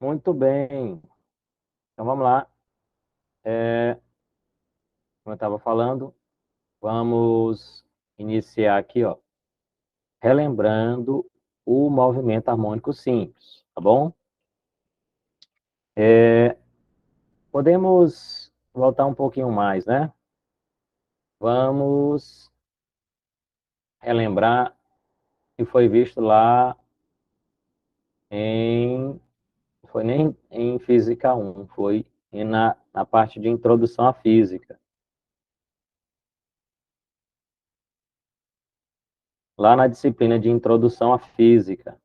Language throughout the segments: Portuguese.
Muito bem. Então vamos lá. Como eu estava falando, vamos iniciar aqui, ó, relembrando o movimento harmônico simples, tá bom? Podemos voltar um pouquinho mais, né? Vamos relembrar o que foi visto lá em. Não foi nem em Física 1, foi na parte de Introdução à Física. Lá na disciplina de Introdução à Física,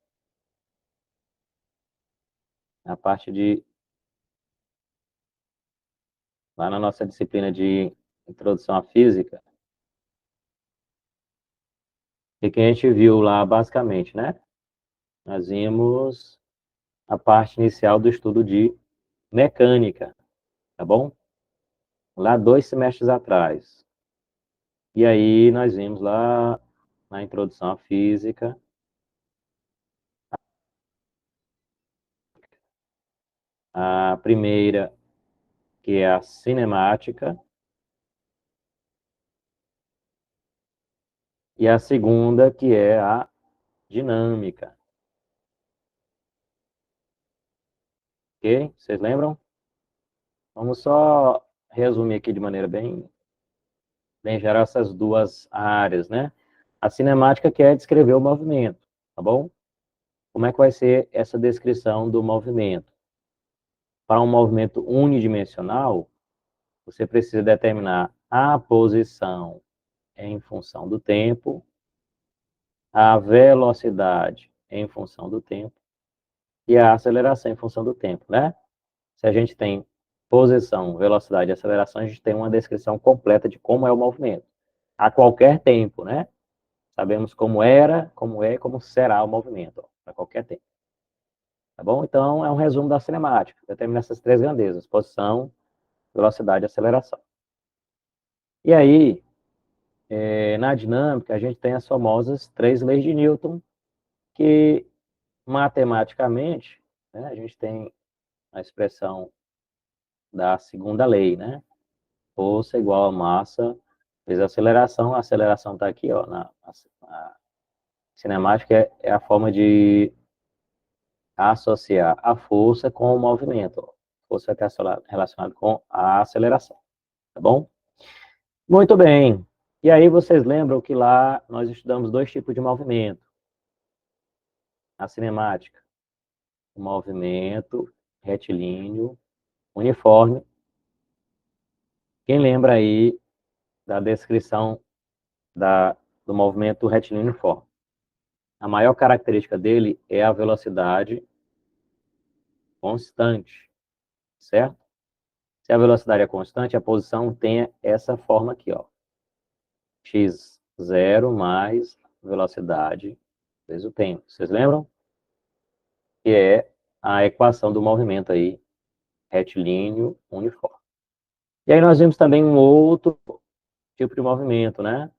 na parte de lá na nossa disciplina de Introdução à Física, e que a gente viu lá basicamente, né? Nós vimos a parte inicial do estudo de mecânica, tá bom? Lá 2 semestres atrás. E aí nós vimos lá na Introdução à Física, a primeira, que é a cinemática, e a segunda, que é a dinâmica. Ok? Vocês lembram? Vamos só resumir aqui de maneira bem geral essas duas áreas, né? A cinemática quer descrever o movimento, tá bom? Como é que vai ser essa descrição do movimento? Para um movimento unidimensional, você precisa determinar a posição em função do tempo, a velocidade em função do tempo e a aceleração em função do tempo, né? Se a gente tem posição, velocidade e aceleração, a gente tem uma descrição completa de como é o movimento, a qualquer tempo, né? Sabemos como era, como é, como será o movimento, a qualquer tempo. Tá bom? Então, é um resumo da cinemática. Determina essas três grandezas: posição, velocidade e aceleração. E aí, na dinâmica, a gente tem as famosas três leis de Newton, que matematicamente, né, a gente tem a expressão da segunda lei, né? Força igual a massa vezes a aceleração está aqui, ó, na cinemática, é a forma de associar a força com o movimento. Ó. Força está relacionada com a aceleração, tá bom? Muito bem. E aí vocês lembram que lá nós estudamos dois tipos de movimento. A cinemática, o movimento retilíneo uniforme. Quem lembra aí da descrição do movimento retilíneo uniforme? A maior característica dele é a velocidade constante, certo? Se a velocidade é constante, a posição tem essa forma aqui, ó. x0 mais velocidade vezes o tempo. Vocês lembram? Que é a equação do movimento aí, retilíneo uniforme. E aí nós vimos também um outro tipo de movimento, né?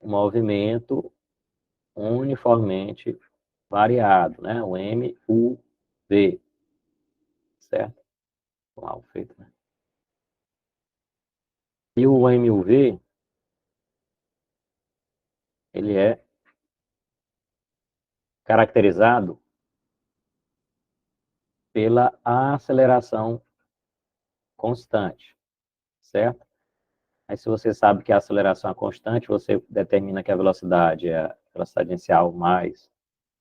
Um movimento uniformemente variado, né? O MUV, certo? Mal feito, né? E o MUV, ele é caracterizado pela aceleração constante, certo? Aí se você sabe que a aceleração é constante, você determina que a velocidade é a velocidade inicial mais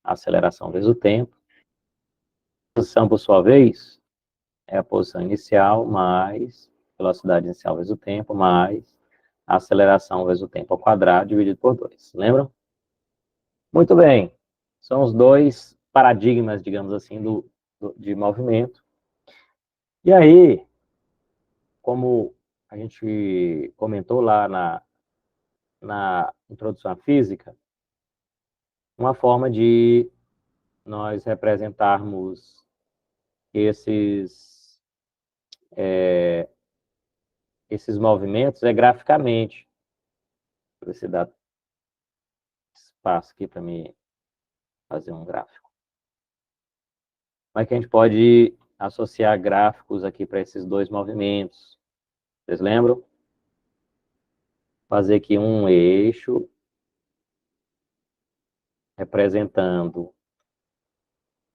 a aceleração vezes o tempo. A posição, por sua vez, é a posição inicial mais velocidade inicial vezes o tempo, mais a aceleração vezes o tempo ao quadrado, dividido por 2. Lembram? Muito bem. São os dois paradigmas, digamos assim, de movimento. E aí, como a gente comentou lá na introdução à física, uma forma de nós representarmos esses, esses movimentos é graficamente. Deixa eu ver se dá espaço aqui para me fazer um gráfico. Como é que a gente pode associar gráficos aqui para esses dois movimentos? Vocês lembram? Fazer aqui um eixo representando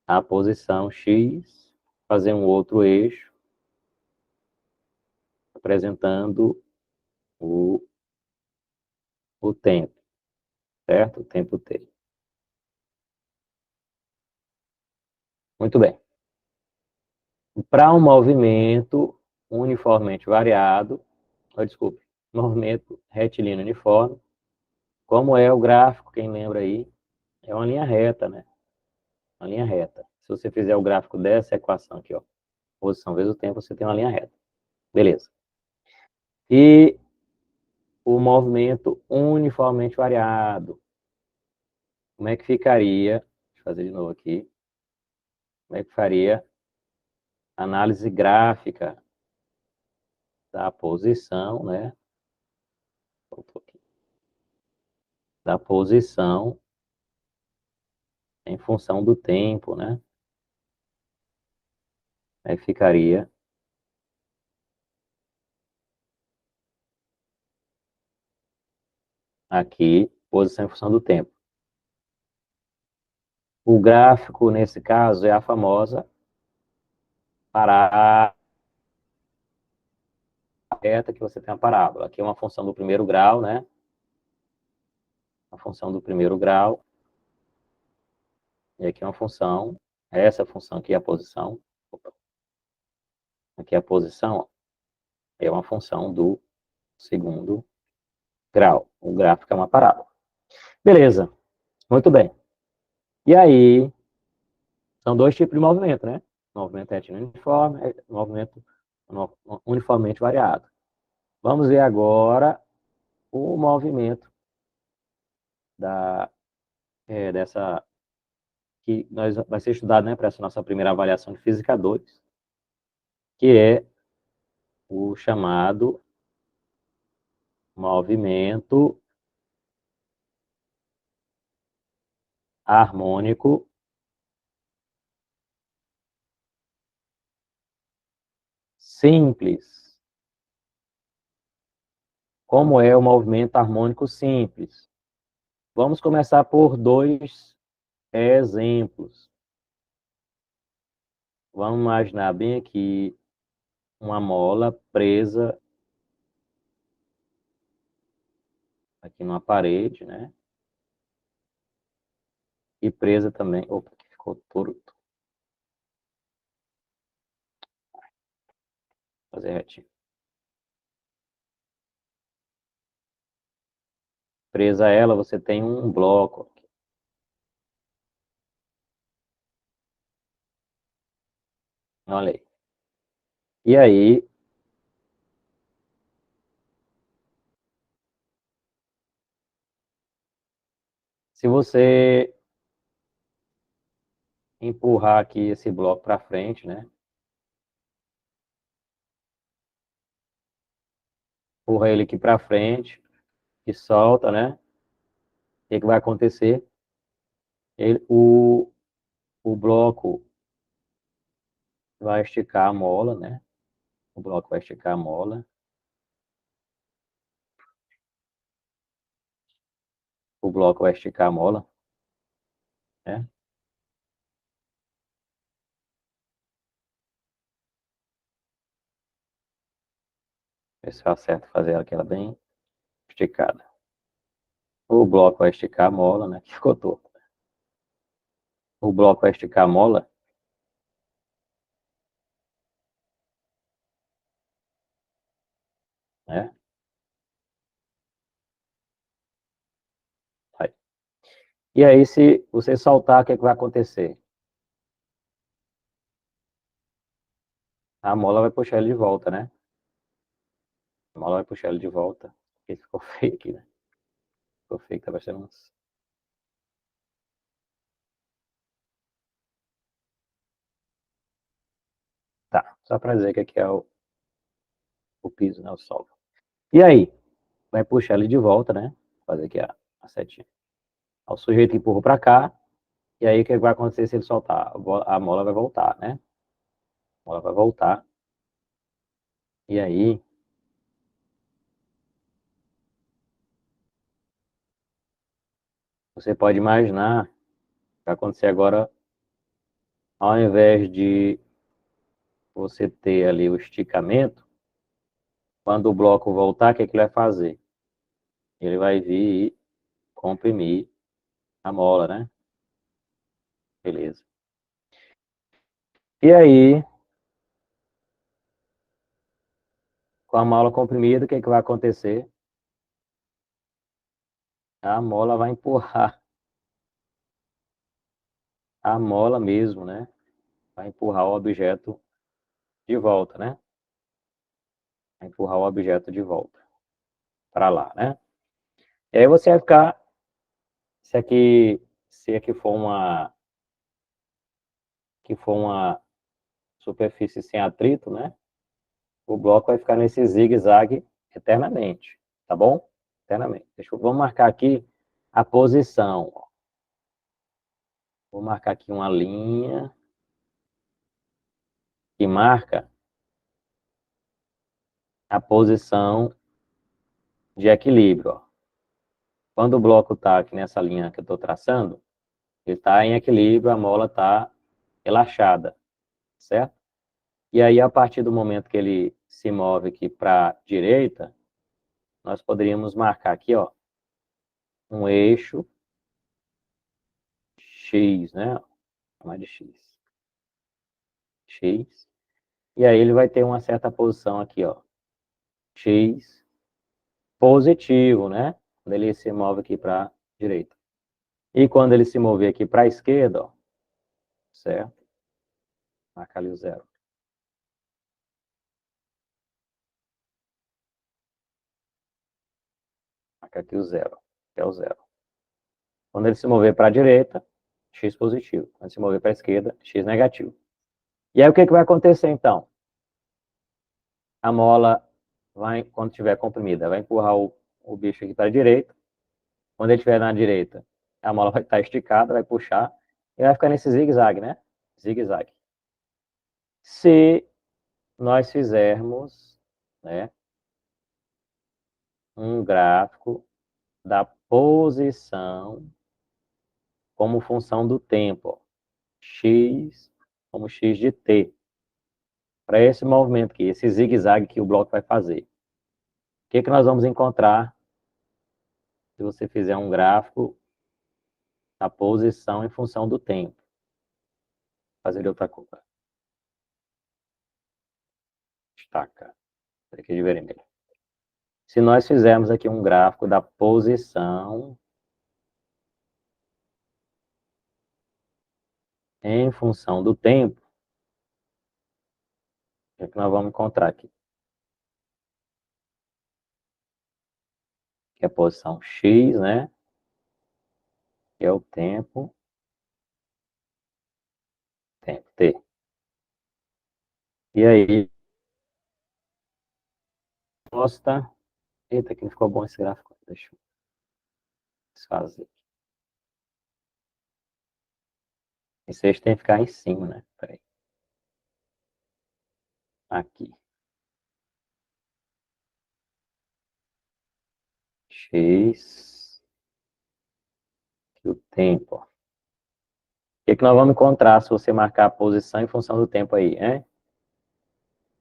a posição X, fazer um outro eixo representando o tempo, certo? O tempo T. Muito bem. Para um movimento uniformemente variado, desculpe, movimento retilíneo uniforme, como é o gráfico, quem lembra aí? É uma linha reta, né? Uma linha reta. Se você fizer o gráfico dessa equação aqui, ó, posição vezes o tempo, você tem uma linha reta. Beleza. E o movimento uniformemente variado, como é que ficaria? Deixa eu fazer de novo aqui. Como é que faria a análise gráfica da posição, né? Da posição em função do tempo, né? Aí ficaria aqui, posição em função do tempo. O gráfico, nesse caso, é a famosa parábola reta que você tem a parábola. Aqui é uma função do primeiro grau, né? A função do primeiro grau. E aqui é uma função, essa função aqui é a posição. Opa, aqui é a posição, é uma função do segundo grau. O gráfico é uma parábola. Beleza, muito bem. E aí, são dois tipos de movimento, né? Movimento retilíneo uniforme, movimento uniformemente variado. Vamos ver agora o movimento dessa que vai ser estudado, né, para essa nossa primeira avaliação de Física 2, que é o chamado movimento harmônico simples. Como é o movimento harmônico simples? Vamos começar por dois exemplos. Vamos imaginar bem aqui uma mola presa aqui numa parede, né? E presa também. Opa, aqui ficou torto. Vou fazer retinho. Presa a ela, você tem um bloco aqui. Olha aí. E aí, se você empurrar aqui esse bloco para frente, né? Empurra ele aqui para frente e solta, né? O que vai acontecer? O bloco vai esticar a mola, né? O bloco vai esticar a mola. O bloco vai esticar a mola, né? Ver se eu acerto fazer aquela bem esticada. O bloco vai esticar a mola, né? Que ficou torto. O bloco vai esticar a mola, né? Vai. E aí, se você soltar, o que, é que vai acontecer? A mola vai puxar ele de volta, né? A mola vai puxar ele de volta. Porque ficou feio aqui, né? Ficou feio, tá parecendo uns... Tá, só para dizer que aqui é o piso, né? O solo. E aí? Vai puxar ele de volta, né? Fazer aqui a setinha. O sujeito empurra para cá, E aí, o que vai acontecer se ele soltar? A mola vai voltar, né? A mola vai voltar. E aí, você pode imaginar o que vai acontecer agora, ao invés de você ter ali o esticamento, quando o bloco voltar, o que, que ele vai fazer? Ele vai vir e comprimir a mola, né? Beleza. E aí, com a mola comprimida, o que, que vai acontecer? A mola vai empurrar a mola mesmo, né? Vai empurrar o objeto de volta, né? Vai empurrar o objeto de volta para lá, né? E aí você vai ficar, se aqui for uma superfície sem atrito, né? O bloco vai ficar nesse zigue-zague eternamente, tá bom? Eternamente. Vamos marcar aqui a posição. Vou marcar aqui uma linha que marca a posição de equilíbrio. Ó. Quando o bloco está aqui nessa linha que eu estou traçando, ele está em equilíbrio, a mola está relaxada, certo? E aí, a partir do momento que ele se move aqui para a direita, nós poderíamos marcar aqui, ó, um eixo X, né? Vou chamar de X. X. E aí ele vai ter uma certa posição aqui, ó. X positivo, né? Quando ele se move aqui para a direita. E quando ele se mover aqui para a esquerda, ó, certo? Marca ali o zero. Marca aqui o zero, que é o zero. Quando ele se mover para a direita, X positivo. Quando ele se mover para a esquerda, X negativo. E aí o que, que vai acontecer então? A mola, vai, quando estiver comprimida, vai empurrar o bicho aqui para a direita. Quando ele estiver na direita, a mola vai estar esticada, vai puxar, e vai ficar nesse zigue-zague, né? Zigue-zague. Se nós fizermos, né, um gráfico da posição como função do tempo, ó, x como x de t, para esse movimento aqui, esse zigue-zague que o bloco vai fazer. O que, que nós vamos encontrar se você fizer um gráfico da posição em função do tempo? Vou fazer de outra cor. Destaca. Aqui de vermelho. Se nós fizermos aqui um gráfico da posição em função do tempo, o que nós vamos encontrar aqui? Que é a posição x, né? Que é o tempo t. E aí, mostra... Eita, que não ficou bom esse gráfico. Deixa eu desfazer. Esse eixo tem que ficar em cima, né? Peraí. Aqui. X. E o tempo. O que, que nós vamos encontrar se você marcar a posição em função do tempo aí, hein?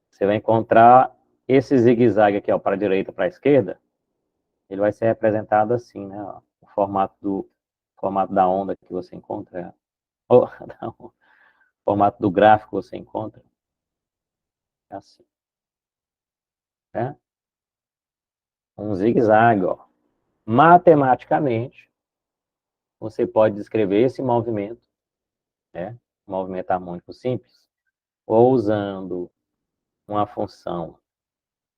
Você vai encontrar esse zigue-zague aqui, ó, para a direita, para a esquerda. Ele vai ser representado assim, né? Ó, o formato da onda que você encontra. Oh, o formato do gráfico que você encontra. É assim. Né? Um zigue-zague, ó. Matematicamente, você pode descrever esse movimento, né? Um movimento harmônico simples, ou usando uma função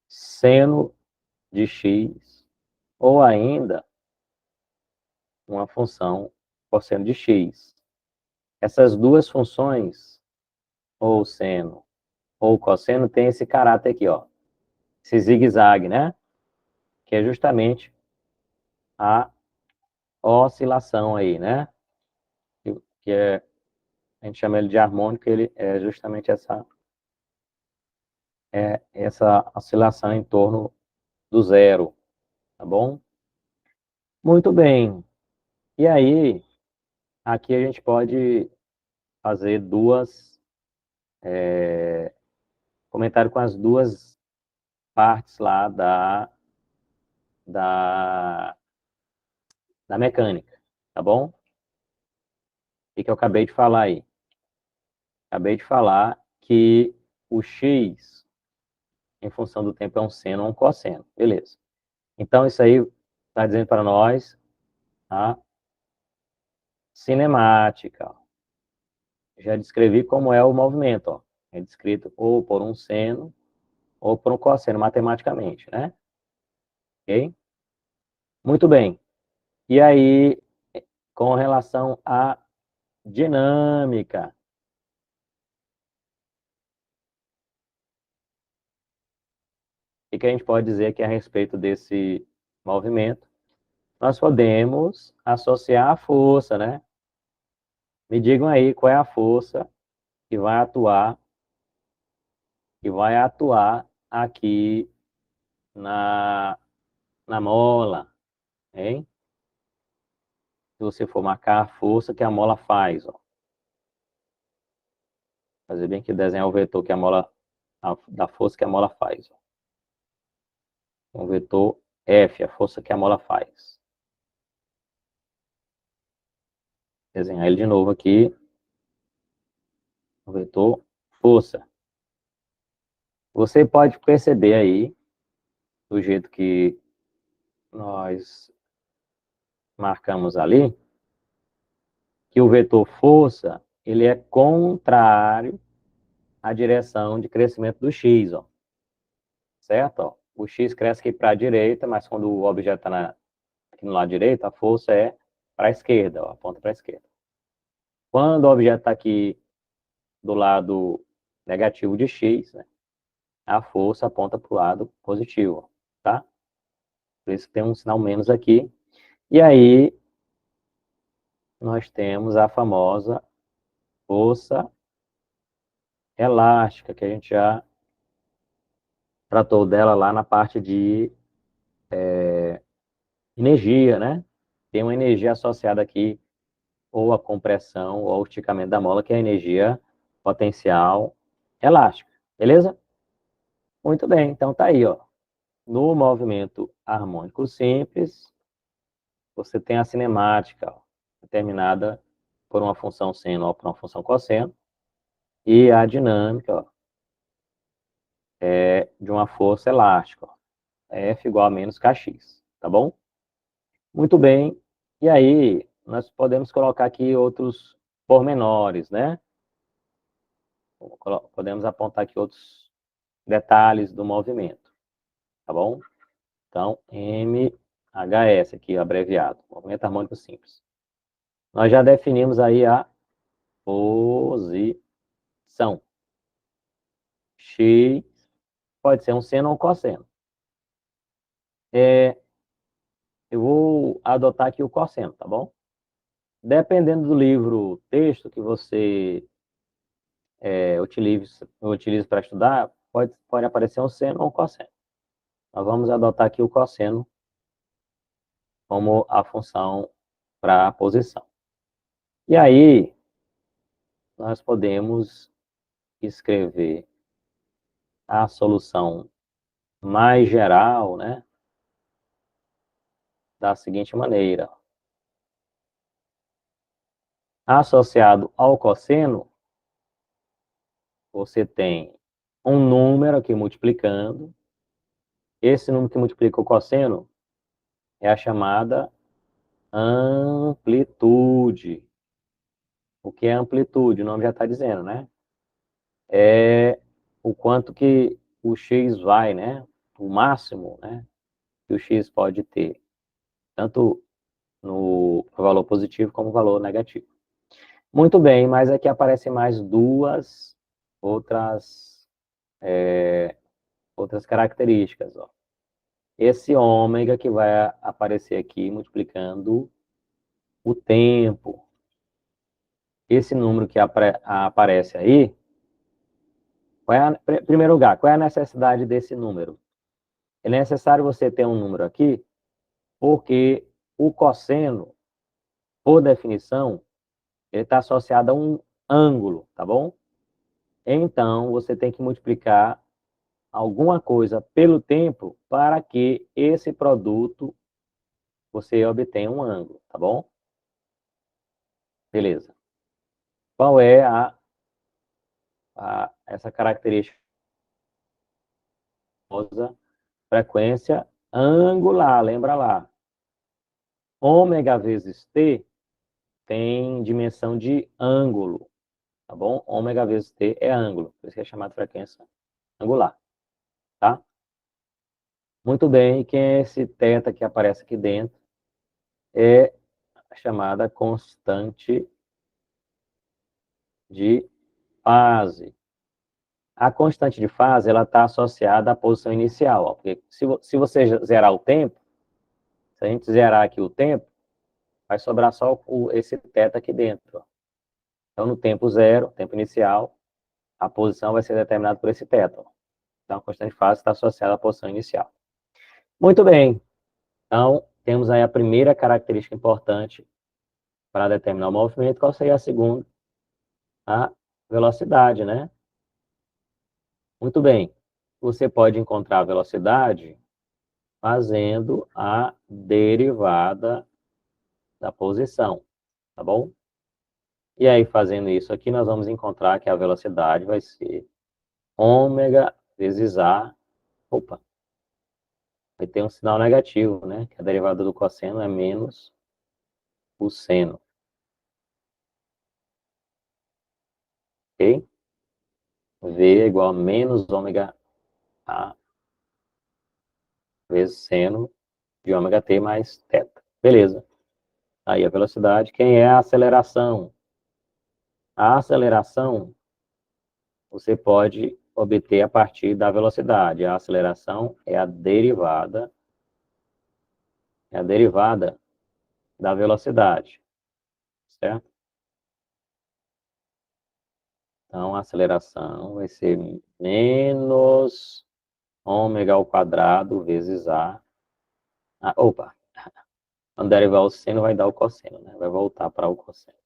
seno de x, ou ainda uma função cosseno de x. Essas duas funções, ou seno ou cosseno, tem esse caráter aqui, ó, esse zigue-zague, né? Que é justamente a oscilação aí, né? que a gente chama ele de harmônico, ele é justamente essa oscilação em torno do zero, tá bom? Muito bem. E aí, aqui a gente pode fazer comentário com as duas partes lá da, da mecânica, tá bom? O que eu acabei de falar aí? Acabei de falar que o x, em função do tempo, é um seno ou um cosseno. Beleza. Então, isso aí está dizendo para nós a cinemática. Já descrevi como é o movimento. Ó. É descrito ou por um seno ou por um cosseno, matematicamente, né? Ok? Muito bem. E aí, com relação à dinâmica, o que a gente pode dizer aqui a respeito desse movimento? Nós podemos associar a força, né? Me digam aí qual é a força que vai atuar aqui na, na mola, hein? Se você for marcar a força que a mola faz, ó. Fazer bem que desenhar o vetor que da força que a mola faz. Ó. O vetor F, a força que a mola faz. Desenhar ele de novo aqui. O vetor força. Você pode perceber aí, do jeito que nós marcamos ali, que o vetor força, ele é contrário à direção de crescimento do x, ó. Certo? Ó? O x cresce aqui para a direita, mas quando o objeto está aqui no lado direito, a força é para a esquerda, ó, aponta para a esquerda. Quando o objeto está aqui do lado negativo de x, né, a força aponta para o lado positivo, tá? Por isso que tem um sinal menos aqui. E aí, nós temos a famosa força elástica, que a gente já tratou dela lá na parte de energia, né? Tem uma energia associada aqui, ou a compressão, ou ao esticamento da mola, que é a energia potencial elástica, beleza? Muito bem, então tá aí, ó. No movimento harmônico simples, você tem a cinemática, ó, determinada por uma função seno ou por uma função cosseno, e a dinâmica, ó, é de uma força elástica, ó, F igual a menos kx, tá bom? Muito bem. E aí, nós podemos colocar aqui outros pormenores, né? Podemos apontar aqui outros detalhes do movimento, tá bom? Então, MHS, aqui abreviado, movimento harmônico simples. Nós já definimos aí a posição. X pode ser um seno ou um cosseno. Eu vou adotar aqui o cosseno, tá bom? Dependendo do livro texto que você utilize para estudar, pode aparecer um seno ou um cosseno. Nós vamos adotar aqui o cosseno como a função para a posição. E aí, nós podemos escrever a solução mais geral, né, da seguinte maneira. Associado ao cosseno, você tem um número aqui multiplicando. Esse número que multiplica o cosseno é a chamada amplitude. O que é amplitude? O nome já está dizendo, né? É o quanto que o x vai, né? O máximo, né? Que o x pode ter, tanto no valor positivo como no valor negativo. Muito bem, mas aqui aparecem mais duas outras características, ó. Esse ômega que vai aparecer aqui multiplicando o tempo. esse número que aparece aí, em primeiro lugar, qual é a necessidade desse número? É necessário você ter um número aqui, porque o cosseno, por definição, ele está associado a um ângulo, tá bom? Então, você tem que multiplicar alguma coisa pelo tempo para que esse produto você obtenha um ângulo, tá bom? Beleza. Qual é essa característica? Frequência angular, lembra lá. Ômega vezes T tem dimensão de ângulo, tá bom? Ômega vezes T é ângulo, por isso que é chamado frequência angular, tá? Muito bem, e quem é esse θ que aparece aqui dentro? É a chamada constante de fase. A constante de fase, ela está associada à posição inicial, ó, porque se você zerar o tempo, se a gente zerar aqui o tempo, vai sobrar só esse θ aqui dentro, ó. Então, no tempo zero, tempo inicial, a posição vai ser determinada por esse θ. Ó. Então, a constante de fase está associada à posição inicial. Muito bem. Então, temos aí a primeira característica importante para determinar o movimento. Qual seria a segunda? A velocidade, né? Muito bem. Você pode encontrar a velocidade fazendo a derivada da posição, tá bom? E aí, fazendo isso aqui, nós vamos encontrar que a velocidade vai ser ômega vezes A. Opa, vai ter um sinal negativo, né? Que a derivada do cosseno é menos o seno. Ok? V é igual a menos ômega A vezes seno de ômega T mais θ. Beleza. Aí a velocidade. Quem é a aceleração? A aceleração você pode obter a partir da velocidade. A aceleração é a derivada da velocidade, certo? Então, a aceleração vai ser menos ômega ao quadrado vezes A. Opa! Quando derivar o seno, vai dar o cosseno, né? Vai voltar para o cosseno.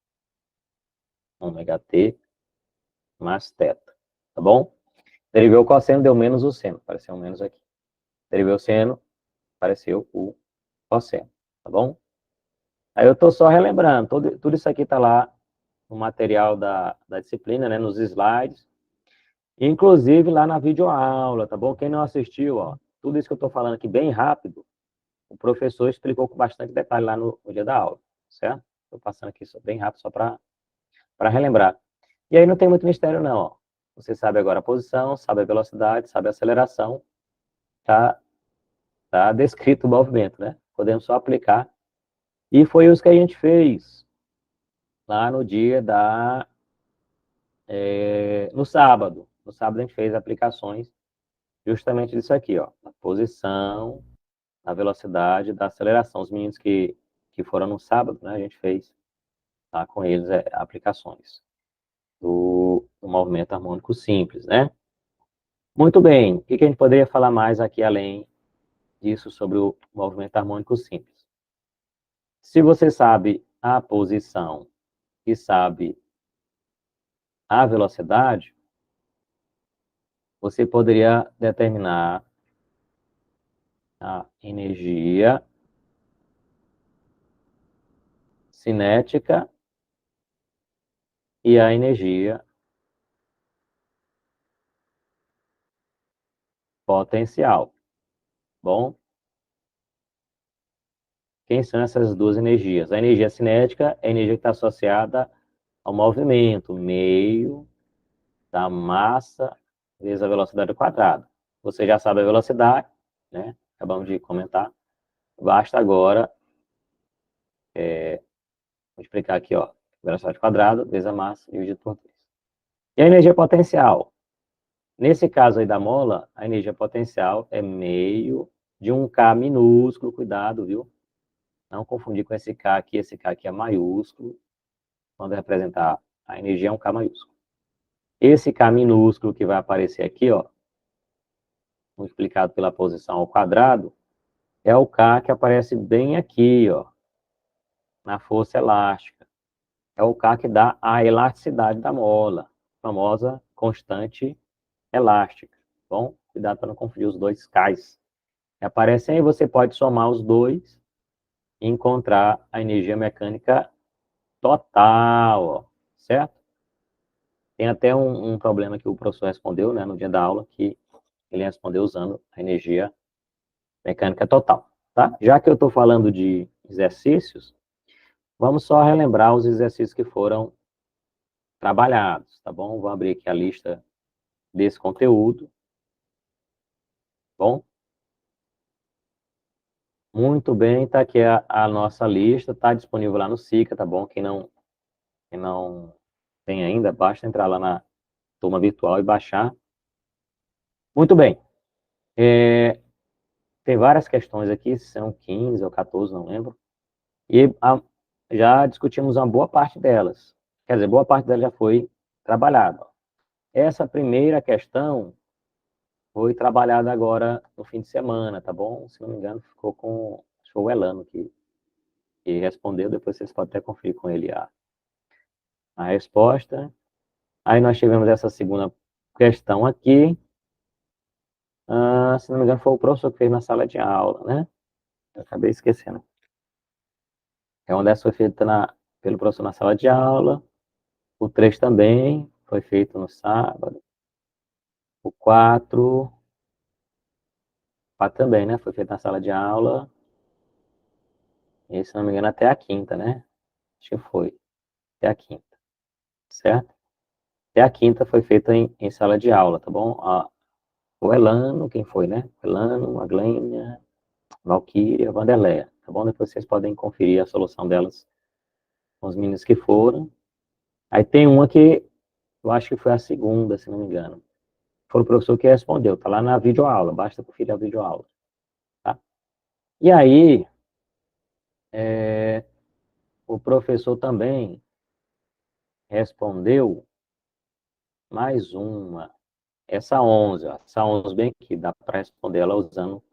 Ômega T mais θ, tá bom? Derivei o cosseno, deu menos o seno. Apareceu um menos aqui. Derivei o seno, apareceu o cosseno, tá bom? Aí eu estou só relembrando, tudo isso aqui está lá no material da disciplina, né, nos slides, inclusive lá na videoaula, tá bom? Quem não assistiu, ó, tudo isso que eu estou falando aqui bem rápido, o professor explicou com bastante detalhe lá no dia da aula, certo? Estou passando aqui bem rápido só para relembrar. E aí não tem muito mistério não, ó. Você sabe agora a posição, sabe a velocidade, sabe a aceleração, tá descrito o movimento, né? Podemos só aplicar. E foi isso que a gente fez lá no dia no sábado. No sábado a gente fez aplicações justamente disso aqui, ó. A posição, a velocidade da aceleração. Os meninos que foram no sábado, né, a gente fez lá com eles aplicações do movimento harmônico simples, né? Muito bem. O que a gente poderia falar mais aqui além disso sobre o movimento harmônico simples? Se você sabe a posição e sabe a velocidade, você poderia determinar a energia cinética e a energia potencial. Bom, quem são essas duas energias? A energia cinética é a energia que está associada ao movimento, meio da massa vezes a velocidade ao quadrado. Você já sabe a velocidade, né? Acabamos de comentar. Basta agora multiplicar aqui, ó, velocidade ao quadrado vezes a massa dividido por 3. E a energia potencial? Nesse caso aí da mola, a energia potencial é meio de um K minúsculo, cuidado, viu? Não confundir com esse K aqui é maiúsculo, quando representar A energia é um K maiúsculo. Esse K minúsculo que vai aparecer aqui, ó, multiplicado pela posição ao quadrado, é o K que aparece bem aqui, ó, na força elástica. É o K que dá a elasticidade da mola, a famosa constante elástica. Bom, cuidado para não confundir os dois Ks. Aparecem aí, você pode somar os dois e encontrar a energia mecânica total, ó, certo? Tem até um problema que o professor respondeu, né, no dia da aula, que ele respondeu usando a energia mecânica total, tá? Já que eu estou falando de exercícios, vamos só relembrar os exercícios que foram trabalhados, tá bom? Vou abrir aqui a lista desse conteúdo, bom? Muito bem, tá aqui a nossa lista, tá disponível lá no SICA, tá bom? Quem não tem ainda, basta entrar lá na turma virtual e baixar. Muito bem. Tem várias questões aqui, são 15 ou 14, não lembro. E já discutimos uma boa parte delas. Quer dizer, boa parte delas já foi trabalhada. Essa primeira questão foi trabalhada agora no fim de semana, tá bom? Se não me engano, ficou com o Elano que respondeu, depois vocês podem até conferir com ele a resposta. Aí nós tivemos essa segunda questão aqui. Se não me engano, foi o professor que fez na sala de aula, né? Eu acabei esquecendo. É uma dessas foi feita pelo professor na sala de aula. O 3 também foi feito no sábado. O 4 também, né? Foi feito na sala de aula. E, se não me engano, até a quinta, né? Acho que foi. Até a quinta. Certo? Até a quinta foi feita em sala de aula, tá bom? O Elano, quem foi, né? O Elano, a Glênia, a Valquíria, a Vanderleia, tá bom? Depois vocês podem conferir a solução delas com os meninos que foram. Aí tem uma que eu acho que foi a segunda, se não me engano. Foi o professor que respondeu, tá lá na videoaula, basta conferir a videoaula, tá? E aí, o professor também respondeu mais uma, essa 11, ó, essa 11 bem aqui, dá para responder ela usando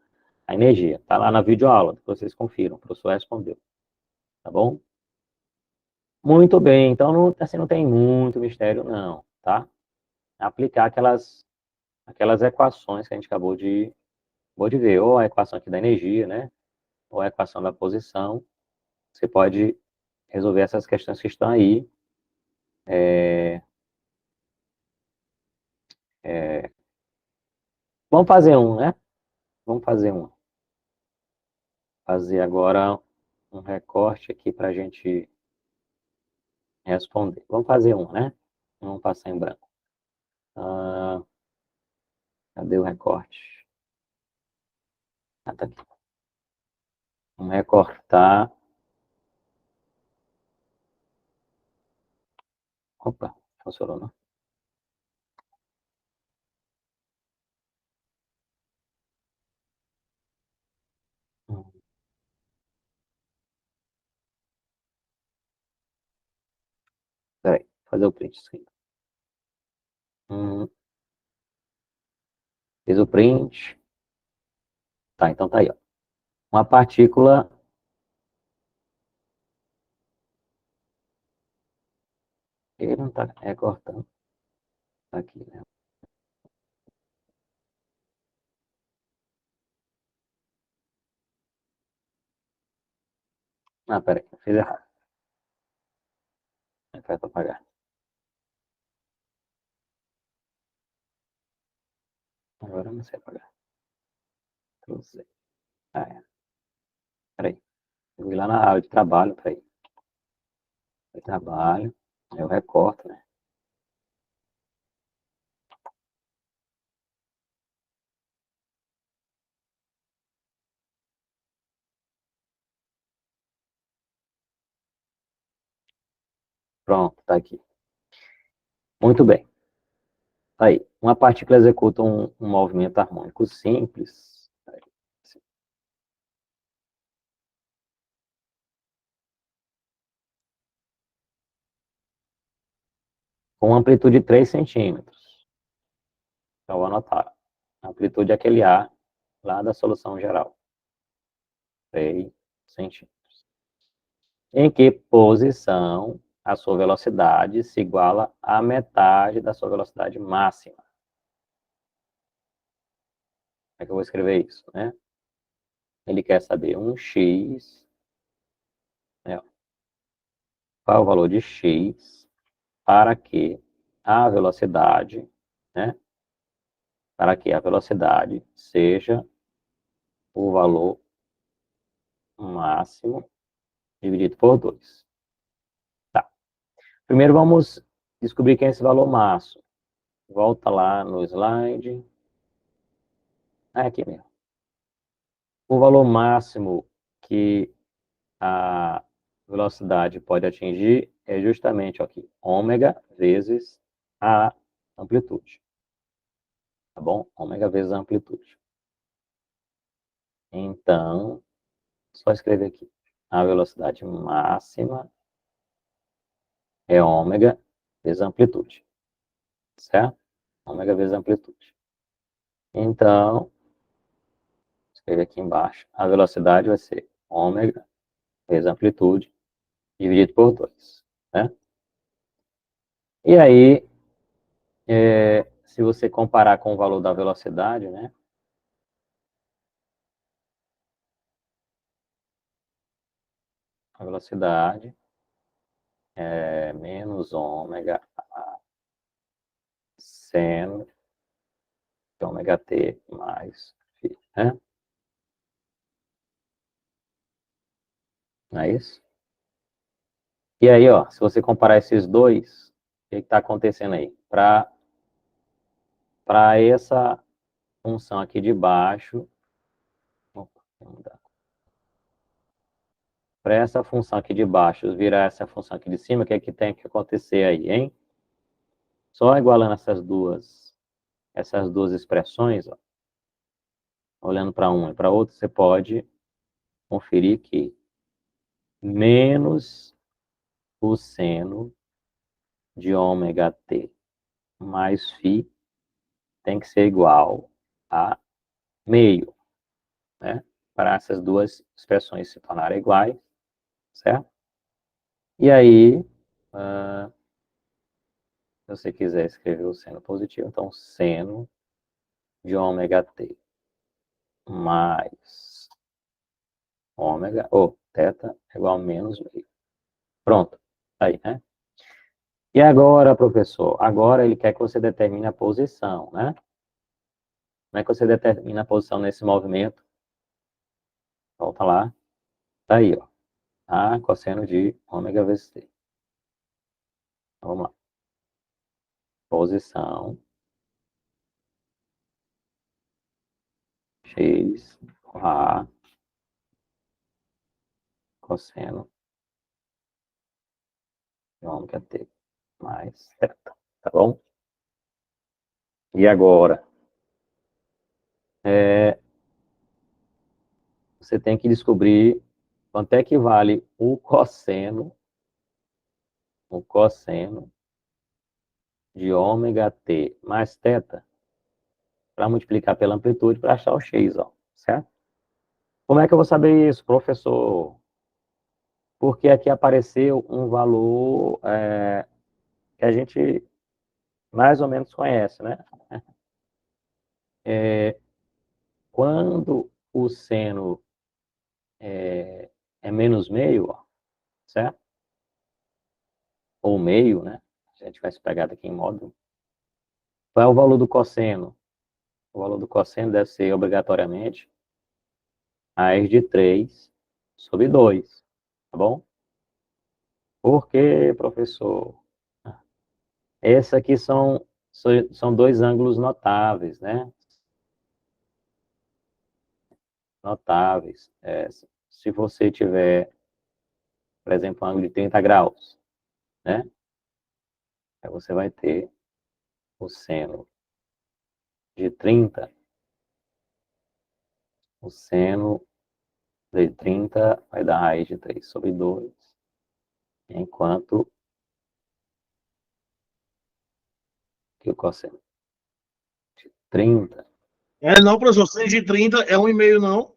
a energia. Tá lá na videoaula, que vocês confiram, o professor respondeu, tá bom? Muito bem, então não, assim, não tem muito mistério não, tá? Aplicar aquelas equações que a gente acabou de ver, ou a equação aqui da energia, né? Ou a equação da posição, você pode resolver essas questões que estão aí. Vamos fazer um, né? Vamos fazer um. Fazer agora um recorte aqui para a gente responder. Vamos fazer um, né? Vamos passar em branco. Cadê o recorte? Tá aqui. Vamos recortar. Opa, funcionou, não? Hum, Peraí, fazer o print screen. Fiz o print. Tá, então tá aí, ó. Uma partícula. Ele não tá recortando. Tá aqui, né? Peraí, eu fiz errado. Vai apagar. Agora eu não sei apagar. Trouxe. Peraí. Eu vou lá na área de trabalho, peraí. Eu trabalho, eu recorto, né? Pronto, tá aqui. Muito bem. Tá aí. Uma partícula executa um movimento harmônico simples. Tá aí. com amplitude de 3 centímetros. Então, vou anotar. Amplitude é aquele A lá da solução geral. 3 centímetros. Em que posição a sua velocidade se iguala à metade da sua velocidade máxima? Como é que eu vou escrever isso, né? Ele quer saber um x, né? Qual é o valor de x para que a velocidade, né? Para que a velocidade seja o valor máximo dividido por 2. Tá. Primeiro vamos descobrir quem é esse valor máximo. Volta lá no slide. É aqui mesmo. O valor máximo que a velocidade pode atingir é justamente aqui, ômega vezes a amplitude. Tá bom? Ômega vezes a amplitude. Então, só escrever aqui. A velocidade máxima é ômega vezes a amplitude. Certo? Ômega vezes a amplitude. Então, escrever aqui embaixo. A velocidade vai ser ômega vezes a amplitude dividido por 2. Né? E aí, se você comparar com o valor da velocidade, né? A velocidade é menos ômega seno de ômega t mais φ, né? Não é isso? E aí, ó, se você comparar esses dois, o que está acontecendo aí? Para essa função aqui de baixo, para essa função aqui de baixo virar essa função aqui de cima, o que é que tem que acontecer aí, hein? Só igualando essas duas expressões, ó, olhando para uma e para outra, você pode conferir que menos o seno de ômega t mais φ tem que ser igual a meio, né? Para essas duas expressões se tornarem iguais, certo? E aí, se você quiser escrever o seno positivo, então seno de ômega t mais ômega, ou θ, é igual a menos meio. Pronto, aí, né? E agora, professor, agora ele quer que você determine a posição, né? Como é que você determina a posição nesse movimento? Volta lá. Tá aí, ó. A cosseno de ômega vezes t. Vamos lá. Posição x a cosseno de ômega t mais θ. Tá bom? E agora? Você tem que descobrir quanto é que vale o cosseno de ômega t mais θ para multiplicar pela amplitude para achar o x, ó, certo? Como é que eu vou saber isso, professor? Porque aqui apareceu um valor que a gente mais ou menos conhece, né? Quando o seno é menos meio, ó, certo? Ou meio, né? A gente vai se pegar aqui em módulo. Qual é o valor do cosseno? O valor do cosseno deve ser obrigatoriamente raiz de 3 sobre 2, tá bom? Por quê, professor? Esses aqui são dois ângulos notáveis, né? Notáveis. Se você tiver, por exemplo, um ângulo de 30 graus, né? Aí você vai ter o seno de 30, o seno de 30 vai dar raiz de 3 sobre 2, enquanto que o cosseno? 30. Não, professor, 130 é 1,5 não?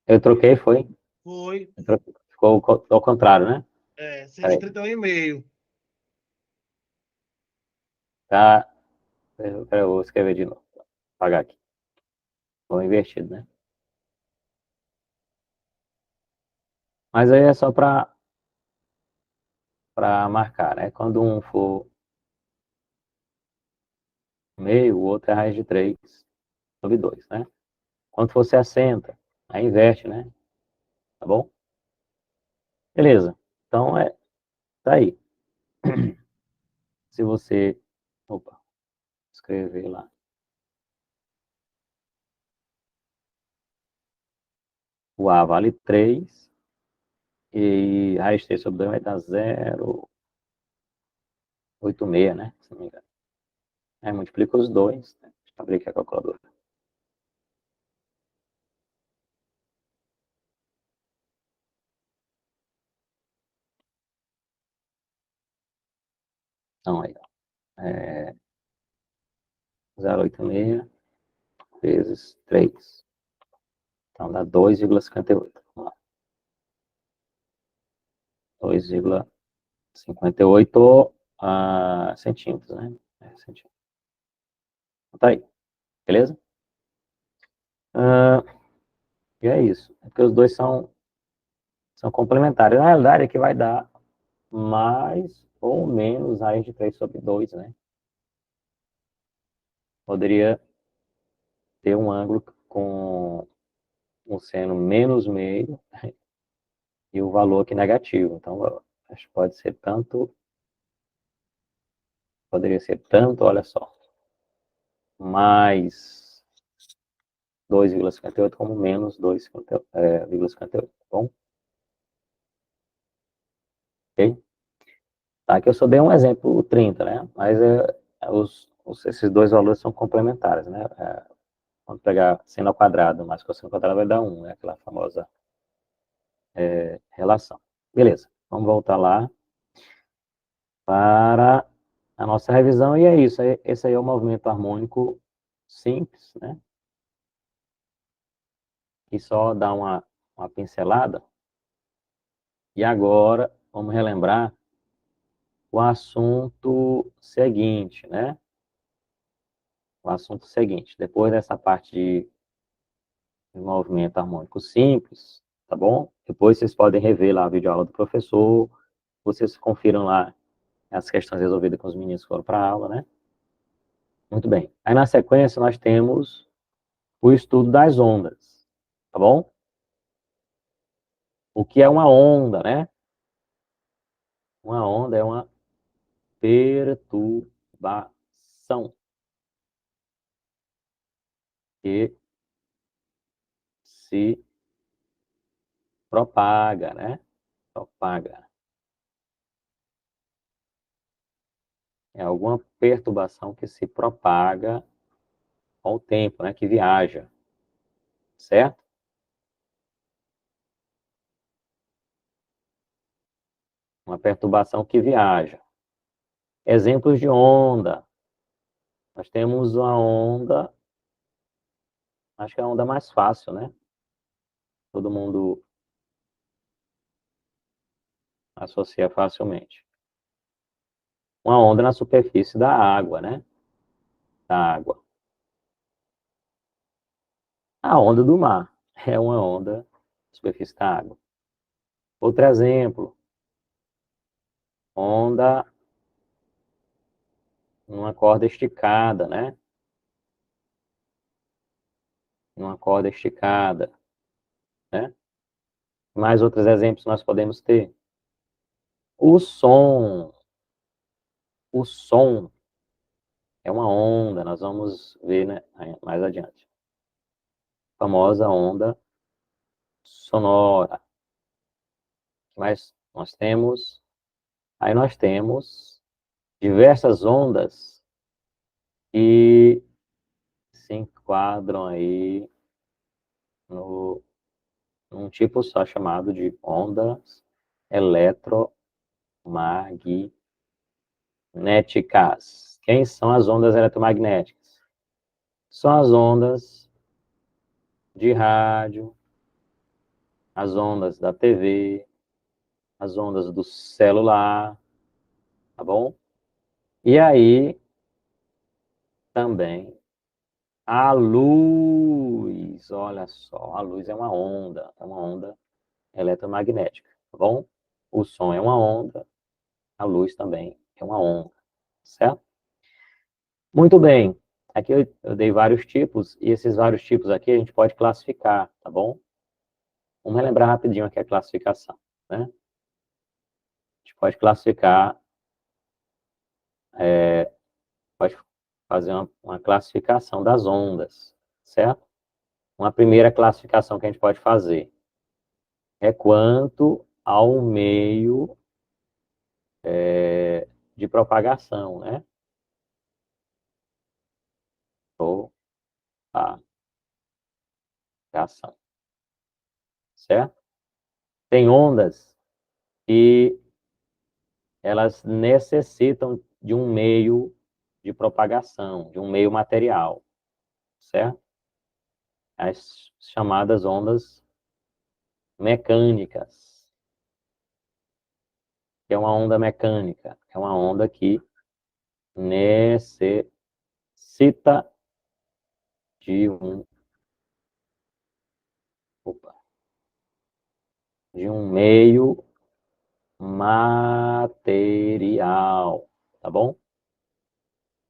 Eu troquei, foi? Foi. Ficou ao contrário, né? Cento e Peraí. trinta é 1,5. Tá. Eu vou escrever de novo. Vou apagar aqui. Ficou invertido, né? Mas aí é só para marcar, né? Quando um for meio, o outro é a raiz de 3 sobre 2, né? Quando for 60, aí inverte, né? Tá bom? Beleza. Então, tá aí. Se você, opa, escrever lá. O A vale 3 e raiz de 3 sobre 2 vai dar 0,86, né? Se não me engano. Aí multiplica os dois, né? Deixa eu abrir aqui a calculadora. Então, aí, ó. 0,86 vezes 3. Então, dá 2,58. Vamos lá. 2,58 centímetros, né? Centímetros. Então, tá aí. Beleza? E é isso. É porque os dois são complementares. Na realidade, aqui vai dar mais ou menos raiz de 3 sobre 2, né? Poderia ter um ângulo com um seno menos meio e o valor aqui negativo. Então, acho que poderia ser tanto, olha só, mais 2,58 como menos 2,58, tá bom? Ok? Tá, aqui eu só dei um exemplo, o 30, né? Mas esses dois valores são complementares, né? Vamos pegar seno ao quadrado mais cosseno ao quadrado vai dar 1, né? Aquela famosa relação. Beleza, vamos voltar lá para a nossa revisão, e é isso. Esse aí é o movimento harmônico simples, né? E só dar uma pincelada. E agora, vamos relembrar o assunto seguinte, né? O assunto seguinte. Depois dessa parte de movimento harmônico simples, tá bom? Depois vocês podem rever lá a videoaula do professor, vocês confiram lá as questões resolvidas com os meninos que foram para a aula, né? Muito bem. Aí, na sequência, nós temos o estudo das ondas, tá bom? O que é uma onda, né? Uma onda é uma perturbação que se propaga, né? Propaga. É alguma perturbação que se propaga ao tempo, né? Que viaja, certo? Uma perturbação que viaja. Exemplos de onda. Nós temos uma onda, acho que é a onda mais fácil, né? Todo mundo associa facilmente. Uma onda na superfície da água, né? Da água. A onda do mar é uma onda na superfície da água. Outro exemplo, onda numa corda esticada, né? Numa corda esticada, né? Mais outros exemplos nós podemos ter. O som. O som é uma onda, nós vamos ver, né, mais adiante. A famosa onda sonora. Mas nós temos, aí nós temos diversas ondas que se enquadram aí no, num tipo só chamado de ondas eletromagnéticas, Quem são as ondas eletromagnéticas? São as ondas de rádio, as ondas da TV, as ondas do celular, tá bom? E aí, também, a luz, olha só, a luz é uma onda eletromagnética, tá bom? O som é uma onda, a luz também é uma onda, certo? Muito bem, aqui eu dei vários tipos, e esses vários tipos aqui a gente pode classificar, tá bom? Vamos relembrar rapidinho aqui a classificação, né? A gente pode classificar, pode fazer uma classificação das ondas, certo? Uma primeira classificação que a gente pode fazer é quanto ao meio de propagação, né? Propagação, certo? Tem ondas que elas necessitam de um meio de propagação, de um meio material, certo? As chamadas ondas mecânicas, que é uma onda mecânica, é uma onda que necessita de opa, de um meio material, tá bom?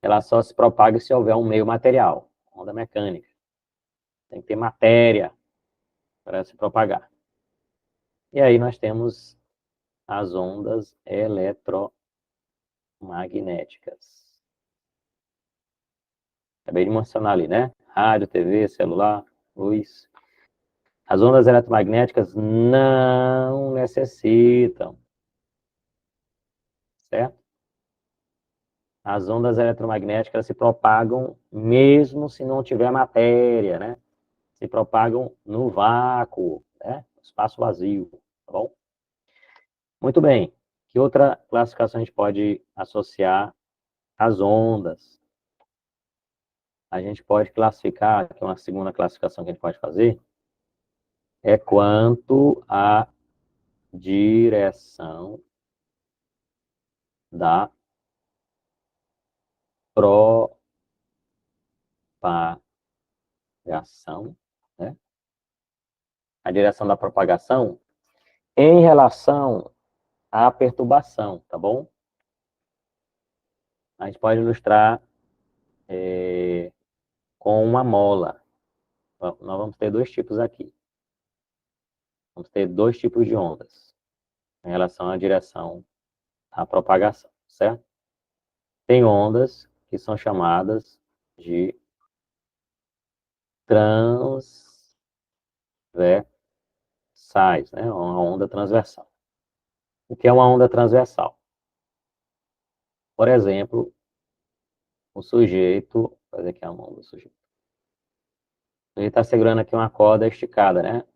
Ela só se propaga se houver um meio material, onda mecânica. Tem que ter matéria para se propagar. E aí nós temos as ondas eletromagnéticas. Acabei de mencionar ali, né? Rádio, TV, celular, luz. As ondas eletromagnéticas não necessitam, certo? As ondas eletromagnéticas se propagam mesmo se não tiver matéria, né? Se propagam no vácuo, né? Espaço vazio, tá bom? Muito bem. Que outra classificação a gente pode associar às ondas? A gente pode classificar, que é uma segunda classificação que a gente pode fazer, é quanto à direção da propagação, né? A direção da propagação em relação à perturbação, tá bom? A gente pode ilustrar com uma mola. Nós vamos ter dois tipos aqui. Vamos ter dois tipos de ondas em relação à direção à propagação, certo? Tem ondas que são chamadas de transversais, né? Uma onda transversal. O que é uma onda transversal? Por exemplo, o sujeito, vou fazer aqui a mão do sujeito. Ele está segurando aqui uma corda esticada, né?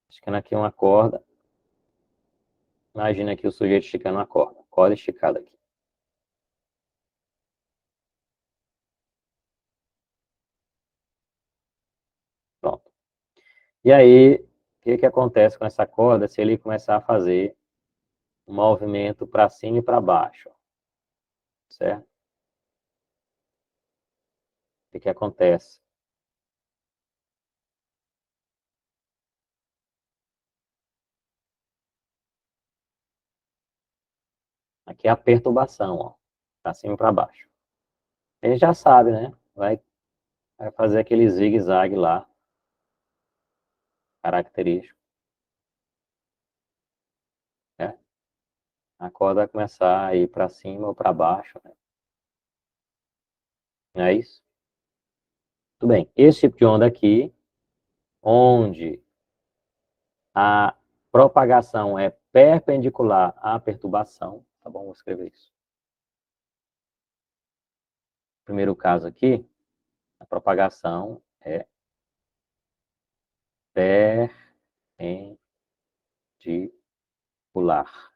Esticando aqui uma corda. Imagina aqui o sujeito esticando uma corda esticada aqui. Pronto. E aí, o que acontece com essa corda se ele começar a fazer um movimento para cima e para baixo? Certo? O que acontece? Aqui é a perturbação, ó. Para cima e para baixo. Ele já sabe, né? Vai fazer aquele zigue-zague lá, característico. Né? A corda vai começar a ir para cima ou para baixo. Né? Não é isso? Tudo bem. Esse tipo de onda aqui, onde a propagação é perpendicular à perturbação, tá bom? Vou escrever isso. Primeiro caso aqui, a propagação é perpendicular.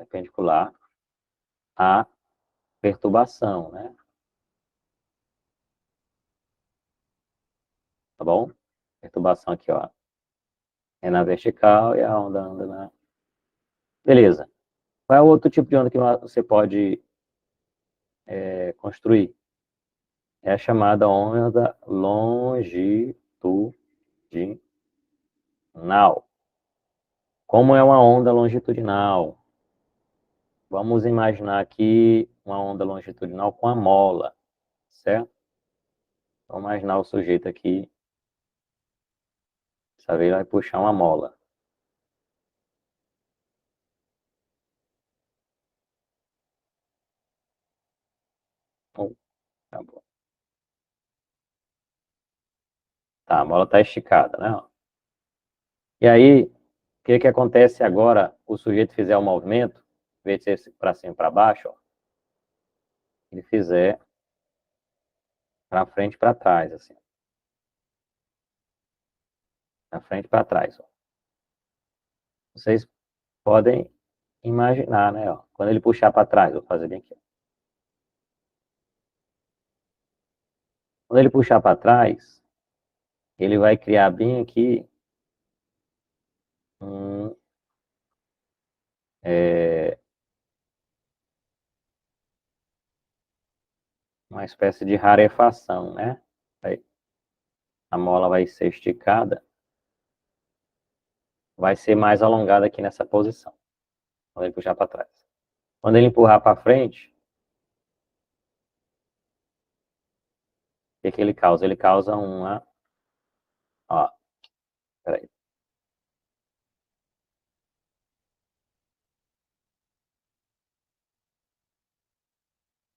perpendicular à perturbação, né? Tá bom? Perturbação aqui, ó, é na vertical e a onda anda na... Beleza. Qual é o outro tipo de onda que você pode construir? É a chamada onda longitudinal. Como é uma onda longitudinal? Vamos imaginar aqui uma onda longitudinal com a mola, certo? Vamos imaginar o sujeito aqui, dessa vez vai puxar uma mola. Tá bom. Tá, a mola está esticada, né? E aí, o que que acontece agora? O sujeito fizer o movimento, em vez de ser para cima e para baixo, ó, ele fizer para frente e para trás, assim. Para frente e para trás, ó. Vocês podem imaginar, né? Ó, quando ele puxar para trás, vou fazer bem aqui. Quando ele puxar para trás, ele vai criar bem aqui um, uma espécie de rarefação, né? Aí, a mola vai ser esticada, vai ser mais alongada aqui nessa posição, quando ele puxar para trás. Quando ele empurrar para frente, o que que ele causa? Ele causa uma... Ó, peraí.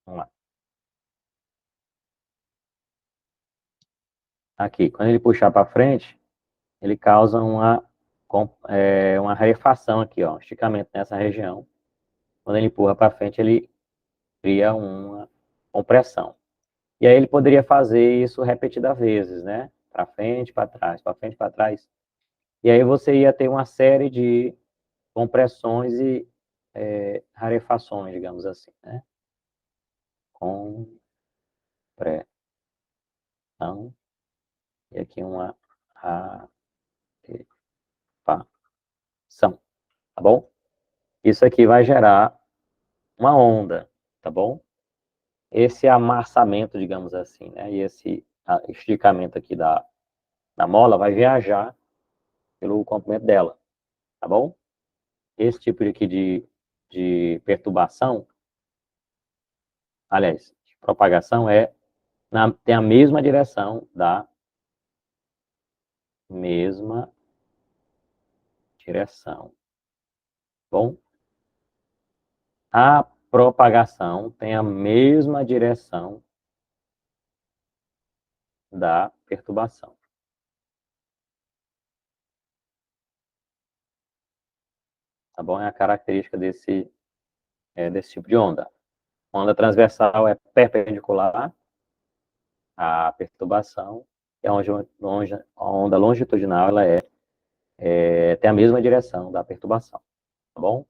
Vamos lá. Aqui, quando ele puxar para frente, ele causa uma rarefação aqui, ó, um esticamento nessa região. Quando ele empurra para frente, ele cria uma compressão. E aí ele poderia fazer isso repetidas vezes, né? Para frente, para trás, para frente, para trás. E aí você ia ter uma série de compressões e rarefações, digamos assim, né? Compressão. E aqui uma rarefação, tá bom? Isso aqui vai gerar uma onda, tá bom? Esse amassamento, digamos assim, né? E esse esticamento aqui da mola vai viajar pelo comprimento dela, tá bom? Esse tipo aqui de perturbação, aliás, de propagação tem a mesma direção da mesma direção, bom? A propagação tem a mesma direção da perturbação, tá bom? É a característica desse tipo de onda. A onda transversal é perpendicular à perturbação, e a onda longitudinal ela tem a mesma direção da perturbação, tá bom?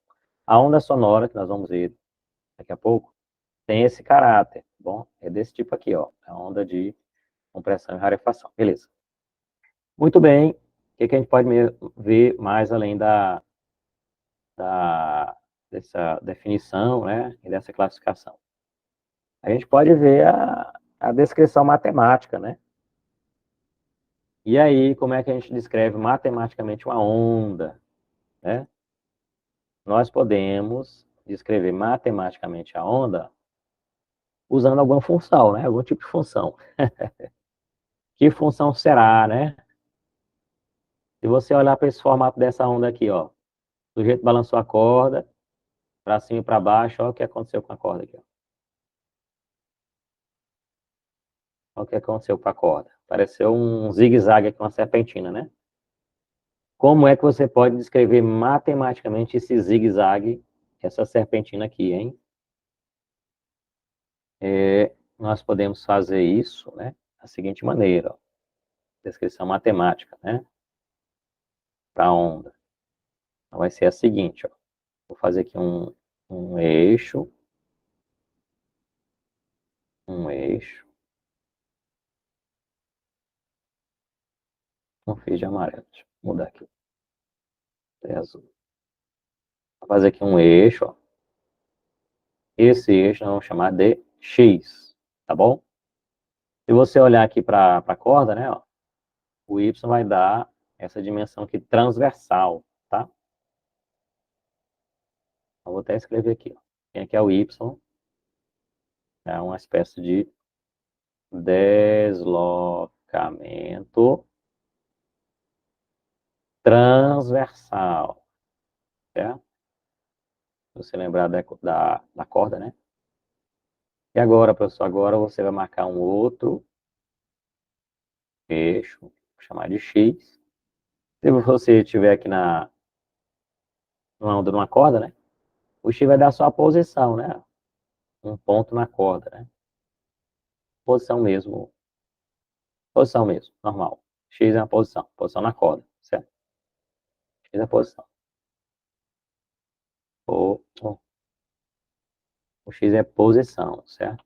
A onda sonora, que nós vamos ver daqui a pouco, tem esse caráter, tá bom? É desse tipo aqui, ó, a onda de compressão e rarefação, beleza. Muito bem, o que a gente pode ver mais além dessa definição, né, e dessa classificação? A gente pode ver a descrição matemática, né? E aí, como é que a gente descreve matematicamente uma onda, né? Nós podemos descrever matematicamente a onda usando alguma função, né? Algum tipo de função. Que função será, né? Se você olhar para esse formato dessa onda aqui, ó, o sujeito balançou a corda, para cima e para baixo, olha o que aconteceu com a corda aqui, ó. Olha o que aconteceu com a corda. Pareceu um zigue-zague aqui, uma serpentina, né? Como é que você pode descrever matematicamente esse zigue-zague, essa serpentina aqui, hein? Nós podemos fazer isso, né, da seguinte maneira, ó, descrição matemática, né, para a onda. Então, vai ser a seguinte, ó, vou fazer aqui um um eixo, um eixo, um fio de amarelo. Deixa eu mudar aqui, é azul. Vou fazer aqui um eixo, ó. Esse eixo nós vamos chamar de X, tá bom? Se você olhar aqui para a corda, né, ó, o Y vai dar essa dimensão aqui transversal, tá? Eu vou até escrever aqui, ó. Quem aqui é o Y, é uma espécie de deslocamento transversal, certo? Se você lembrar da corda, né? E agora, professor, agora você vai marcar um outro eixo, vou chamar de X. Se você estiver aqui numa onda numa corda, né? O X vai dar a sua posição, né? Um ponto na corda, né? Posição mesmo, normal. X é a posição na corda, certo? X é a posição. O X é posição, certo?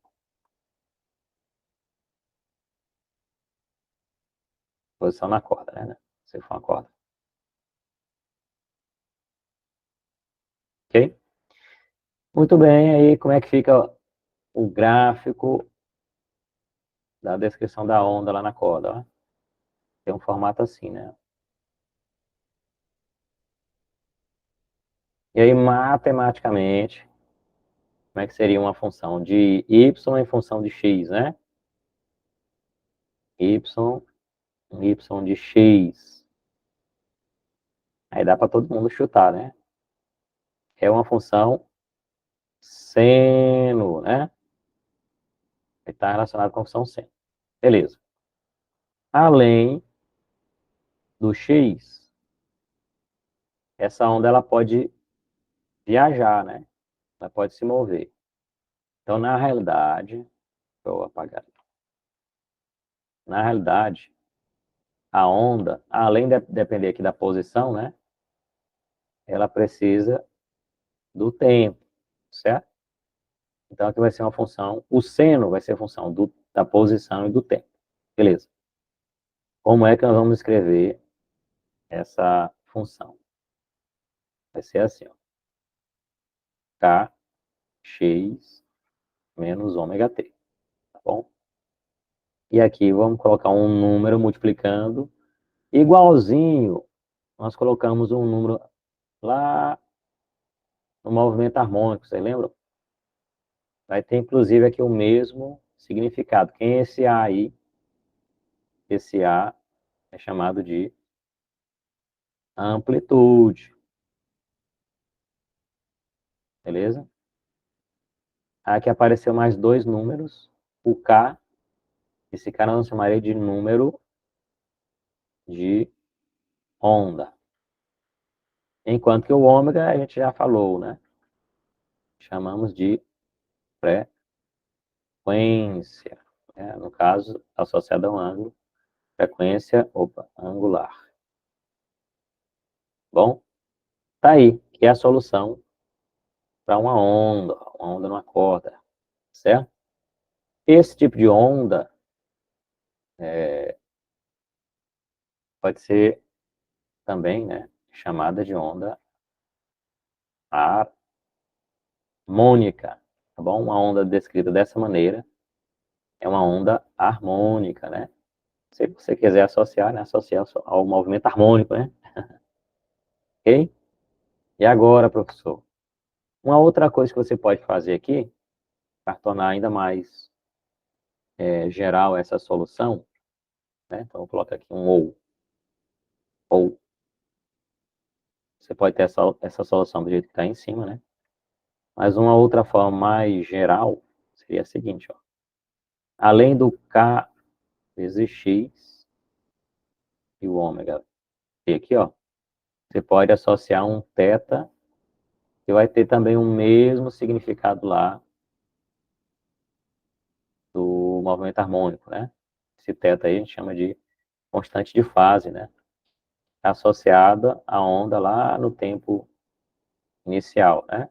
Posição na corda, né? Se for uma corda. Ok? Muito bem, aí como é que fica o gráfico da descrição da onda lá na corda, ó? Tem um formato assim, né? E aí, matematicamente, como é que seria uma função de y em função de x, né? Y, y de x. Aí dá para todo mundo chutar, né? É uma função seno, né? Está relacionado com a função seno. Beleza. Além do x, essa onda ela pode viajar, né? Ela pode se mover. Então, na realidade, deixa eu apagar. Na realidade, a onda, além de depender aqui da posição, né? Ela precisa do tempo, certo? Então, aqui vai ser uma função, o seno vai ser a função da posição e do tempo. Beleza. Como é que nós vamos escrever essa função? Vai ser assim, ó. Kx menos ômega t, tá bom? E aqui vamos colocar um número multiplicando, igualzinho, nós colocamos um número lá no movimento harmônico, vocês lembram? Vai ter inclusive aqui o mesmo significado. Quem é esse A aí? Esse A é chamado de amplitude. Beleza? Aqui apareceu mais dois números. O K, esse K nós chamaria de número de onda. Enquanto que o ômega a gente já falou, né? Chamamos de frequência. Né? No caso, associada a um ângulo, frequência, angular. Bom, tá aí, que é a solução para uma onda numa corda, certo? Esse tipo de onda pode ser também, né, chamada de onda harmônica, tá bom? Uma onda descrita dessa maneira é uma onda harmônica, né? Se você quiser associar, né, associar ao movimento harmônico, né? Ok? E agora, professor, uma outra coisa que você pode fazer aqui, para tornar ainda mais geral essa solução, né? Então, eu vou colocar aqui um ou. Você pode ter essa solução do jeito que está em cima, né? Mas uma outra forma mais geral seria a seguinte, ó. Além do K vezes X e o ômega T aqui, ó, você pode associar um θ que vai ter também o mesmo significado lá do movimento harmônico, né? Esse θ aí a gente chama de constante de fase, né? Associada à onda lá no tempo inicial, né?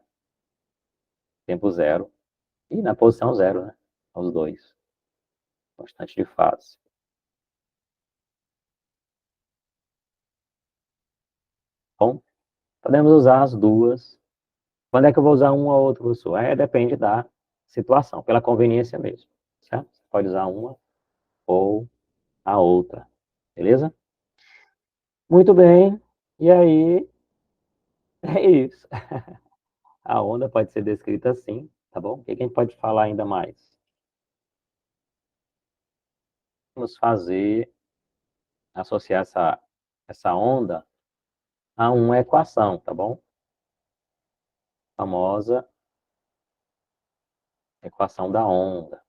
tempo zero, e na posição zero, né? Os dois. Constante de fase. Bom, podemos usar as duas. Quando é que eu vou usar uma ou outra, professor? Depende da situação, pela conveniência mesmo. Certo? Você pode usar uma ou a outra. Beleza? Muito bem. E aí, é isso. A onda pode ser descrita assim, tá bom? O que a gente pode falar ainda mais? Vamos associar essa onda a uma equação, tá bom? A famosa equação da onda.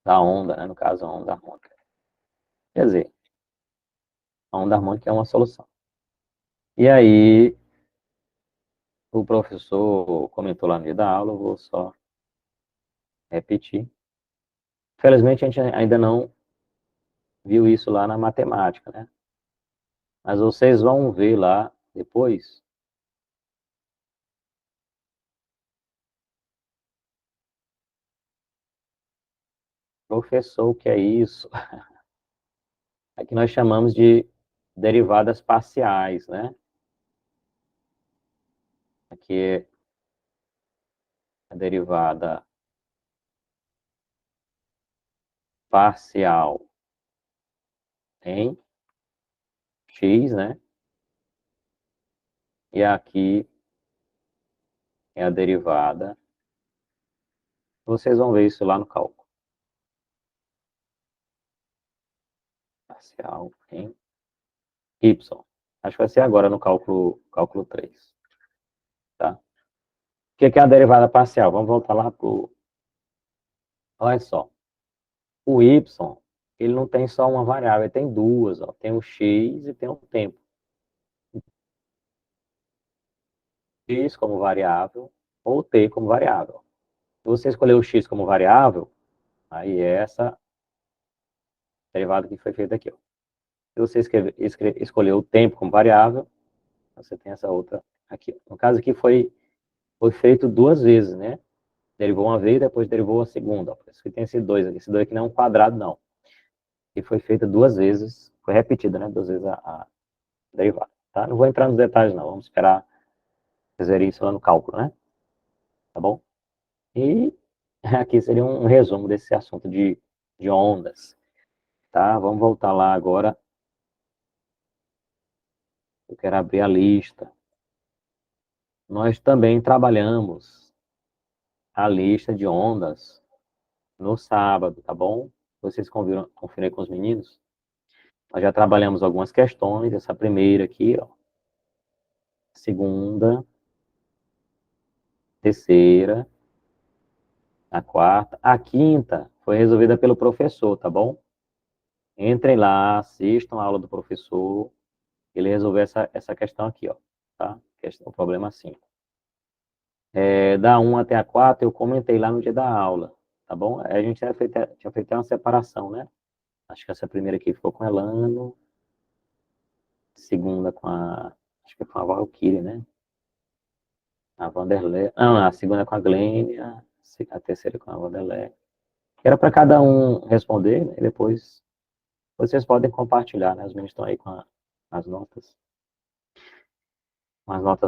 Da onda, né? No caso, a onda harmônica. Quer dizer, a onda harmônica é uma solução. E aí, o professor comentou lá no dia da aula, eu vou só repetir. Felizmente, a gente ainda não viu isso lá na matemática, né? Mas vocês vão ver lá depois. Professor, o que é isso? Aqui nós chamamos de derivadas parciais, né? Aqui é a derivada parcial em x, né? E aqui é a derivada. Vocês vão ver isso lá no cálculo. Parcial em y. Acho que vai ser agora no cálculo 3. Tá? O que é a derivada parcial? Vamos voltar lá para o... Olha só. O y, ele não tem só uma variável, ele tem duas. Ó. Tem o x e tem o tempo. X como variável ou t como variável. Se você escolher o x como variável, aí é essa derivada que foi feita aqui. Ó. Se você escolher o tempo como variável, você tem essa outra aqui. No caso aqui foi feito duas vezes, né? Derivou uma vez, depois derivou a segunda. Por isso que tem esse 2 aqui. Esse 2 aqui não é um quadrado, não. E foi feita duas vezes, foi repetida, né? Duas vezes a derivada. Tá? Não vou entrar nos detalhes, não. Vamos esperar fazer isso lá no cálculo, né? Tá bom? E aqui seria um resumo desse assunto de ondas. Tá? Vamos voltar lá agora. Eu quero abrir a lista. Nós também trabalhamos a lista de ondas no sábado, tá bom? Vocês confiram com os meninos? Nós já trabalhamos algumas questões, essa primeira aqui, ó. Segunda, terceira, a quarta. A quinta foi resolvida pelo professor, tá bom? Entrem lá, assistam a aula do professor. Ele resolveu essa questão aqui, ó. Tá? O problema 5. Da 1 até a 4, eu comentei lá no dia da aula, tá bom? A gente tinha feito uma separação, né? Acho que essa primeira aqui ficou com a Elano, segunda com acho que com a Valkyrie, né? A Vanderlei, não, a segunda com a Glênia, a terceira com a Vanderlei. Era para cada um responder, né? E depois vocês podem compartilhar, né? Os meninos estão aí com as notas,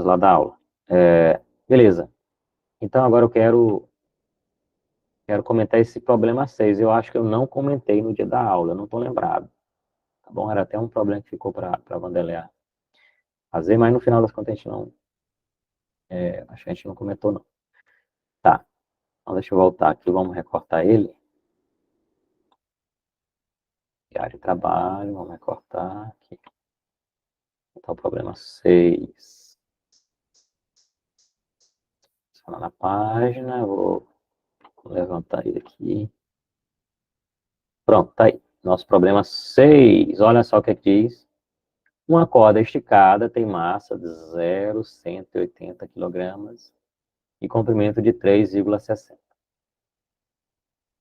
lá da aula. Beleza. Então agora eu quero comentar esse problema 6. Eu acho que eu não comentei no dia da aula, eu não estou lembrado. Tá bom? Era até um problema que ficou para a Vanderlei fazer, mas no final das contas a gente não. Acho que a gente não comentou, não. Tá. Então deixa eu voltar aqui, vamos recortar ele. Área de trabalho, vamos recortar aqui. Então o problema 6. Só na página, eu vou levantar ele aqui. Pronto, tá aí. Nosso problema 6. Olha só o que diz. Uma corda esticada tem massa de 0,180 kg e comprimento de 3,60.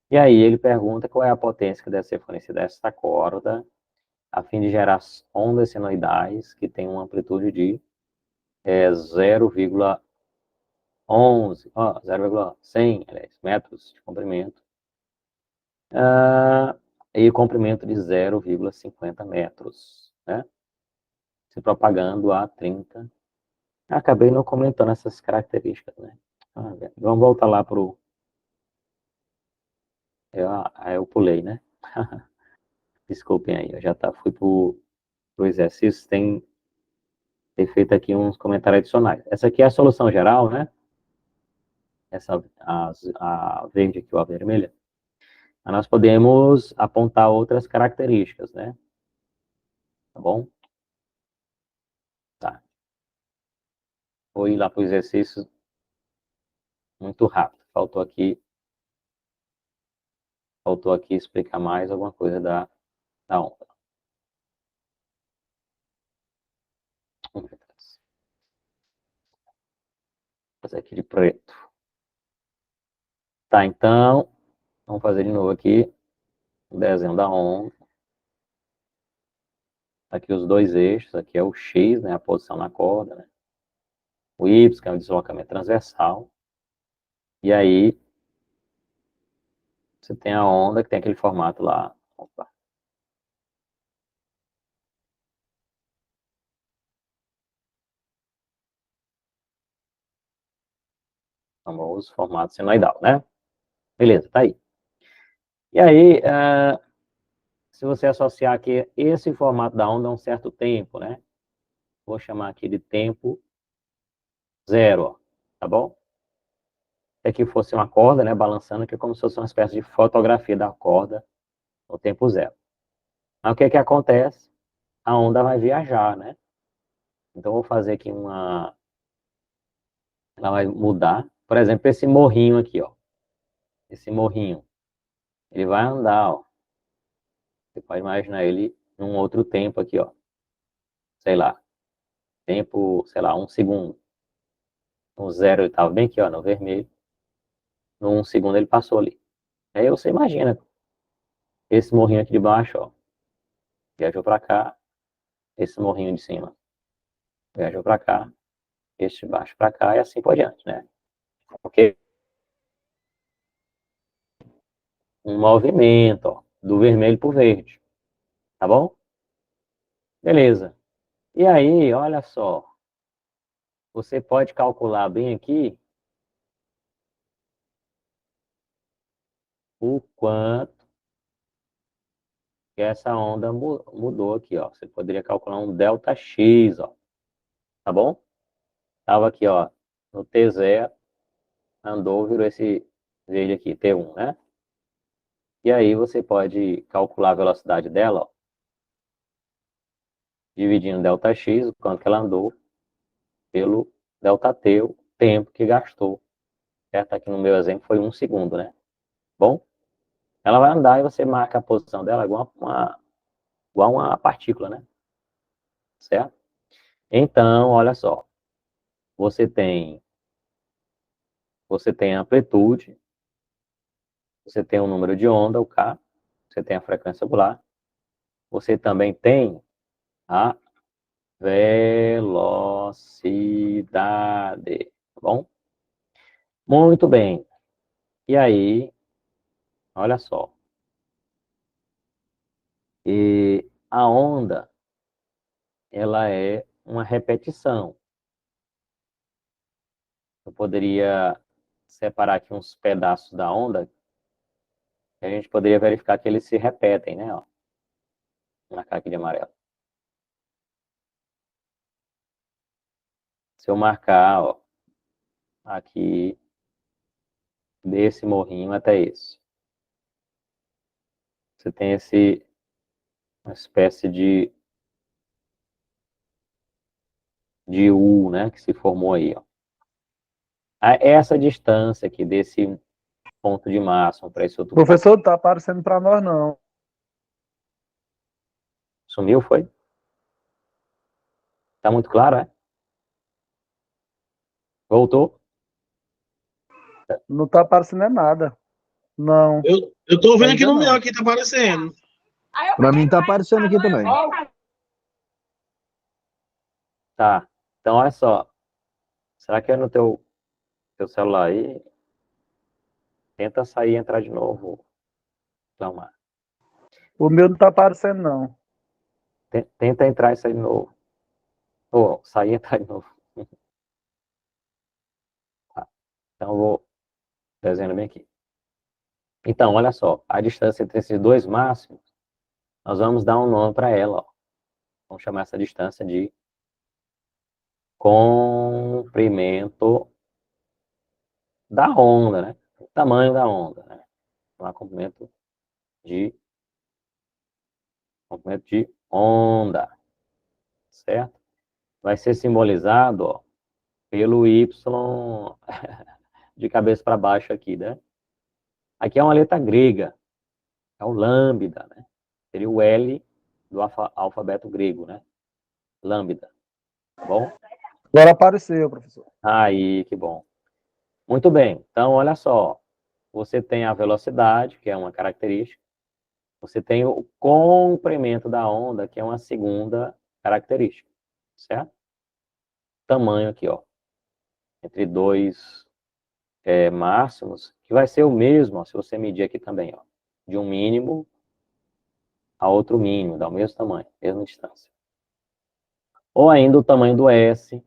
E aí ele pergunta qual é a potência que deve ser fornecida a esta corda a fim de gerar ondas senoidais que têm uma amplitude de é 0,11, 0,100, aliás, metros de comprimento, e comprimento de 0,50 metros, né? Se propagando a 30. Acabei não comentando essas características, né? Vamos voltar lá para o... Eu pulei, né? Desculpem aí, eu já fui para o exercício, tem feito aqui uns comentários adicionais. Essa aqui é a solução geral, né? Essa, a verde aqui, ou a vermelha. Nós podemos apontar outras características, né? Tá bom? Tá. Vou ir lá para o exercício muito rápido. Faltou aqui explicar mais alguma coisa da onda. Vamos fazer aqui de preto. Tá, então, vamos fazer de novo aqui o desenho da onda. Aqui os dois eixos, aqui é o X, né, a posição na corda, né? O Y, que é o deslocamento transversal. E aí, você tem a onda, que tem aquele formato lá. Opa. Famoso formato senoidal, né? Beleza, tá aí. E aí, se você associar aqui esse formato da onda a um certo tempo, né? Vou chamar aqui de tempo zero, ó, tá bom? Se aqui fosse uma corda, né, balançando, que é como se fosse uma espécie de fotografia da corda no tempo zero. Mas o que que acontece? A onda vai viajar, né? Então, eu vou fazer aqui ela vai mudar. Por exemplo, esse morrinho aqui, ó. Esse morrinho, ele vai andar, ó. Você pode imaginar ele num outro tempo aqui, ó. Sei lá, tempo, sei lá, 1 segundo. No zero ele estava bem aqui, ó, no vermelho. No 1 segundo ele passou ali. Aí você imagina, esse morrinho aqui de baixo, ó, viajou para cá, esse morrinho de cima viajou para cá, esse de baixo para cá e assim por diante, né? Porque um movimento, ó, do vermelho para o verde, tá bom? Beleza. E aí, olha só, você pode calcular bem aqui o quanto que essa onda mudou aqui, ó. Você poderia calcular um delta x, ó, tá bom? Tava aqui, ó, no T0, andou, virou esse verde aqui, T1, né? E aí você pode calcular a velocidade dela, ó, dividindo ΔX, o quanto que ela andou, pelo ΔT, o tempo que gastou. Certo? Aqui no meu exemplo foi 1 segundo, né? Bom, ela vai andar e você marca a posição dela igual uma partícula, né? Certo? Então, olha só. Você tem a amplitude, você tem o número de onda, o K, você tem a frequência angular, você também tem a velocidade, tá bom? Muito bem. E aí, olha só. E a onda, ela é uma repetição. Eu poderia separar aqui uns pedaços da onda, e a gente poderia verificar que eles se repetem, né? Ó, vou marcar aqui de amarelo. Se eu marcar, ó, aqui, desse morrinho até esse. Você tem uma espécie de U, né, que se formou aí, ó. Essa distância aqui desse ponto de máximo para esse outro ponto. Professor, tá aparecendo para nós não. Sumiu, foi? Tá muito claro, é? Voltou? Não tá aparecendo nada. Não. Eu tô vendo aqui Ainda no meu, não. aqui tá aparecendo. Pra mim tá aparecendo aqui também. Tá. Então, olha só. Será que é no teu celular aí? Tenta sair e entrar de novo, Cleomar. O meu não tá aparecendo, não. Tenta entrar e sair de novo. Ou sair e entrar de novo. Tá. Então eu vou desenhando bem aqui. Então, olha só. A distância entre esses dois máximos, nós vamos dar um nome para ela. Ó. Vamos chamar essa distância de comprimento da onda, né? O tamanho da onda, né? Chamar comprimento de onda, certo? Vai ser simbolizado, ó, pelo Y de cabeça para baixo aqui, né? Aqui é uma letra grega, é o lambda, né? Seria o L do alfabeto grego, né? Lambda, tá bom? Agora apareceu, professor. Aí, que bom. Muito bem, então olha só. Você tem a velocidade, que é uma característica. Você tem o comprimento da onda, que é uma segunda característica, certo? Tamanho aqui, ó. Entre dois máximos, que vai ser o mesmo, ó, se você medir aqui também, ó. De um mínimo a outro mínimo, dá o mesmo tamanho, mesma distância. Ou ainda o tamanho do S.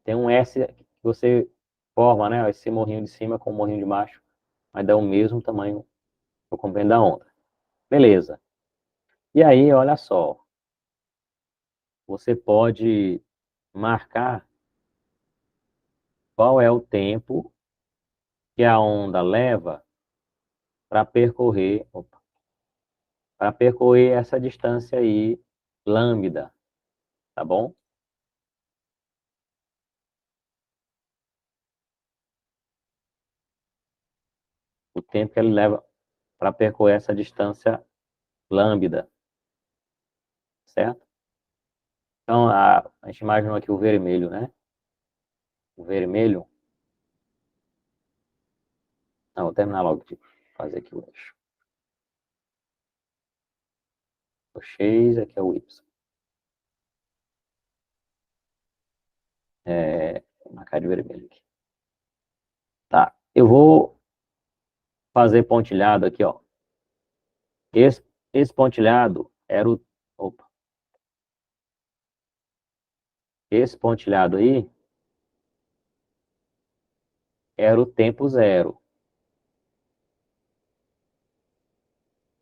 Tem um S que você forma, né? Esse morrinho de cima com o morrinho de baixo, vai dar o mesmo tamanho do comprimento da onda. Beleza. E aí, olha só. Você pode marcar qual é o tempo que a onda leva para percorrer essa distância aí, lambda, tá bom? O tempo que ele leva para percorrer essa distância lambda, certo? Então, a gente imaginou aqui o vermelho, né? O vermelho. Não, vou terminar logo de fazer aqui o eixo. O X, aqui é o Y. Vou marcar de vermelho aqui. Tá, eu vou fazer pontilhado aqui, ó. Esse pontilhado era o... Opa. Esse pontilhado aí era o tempo zero,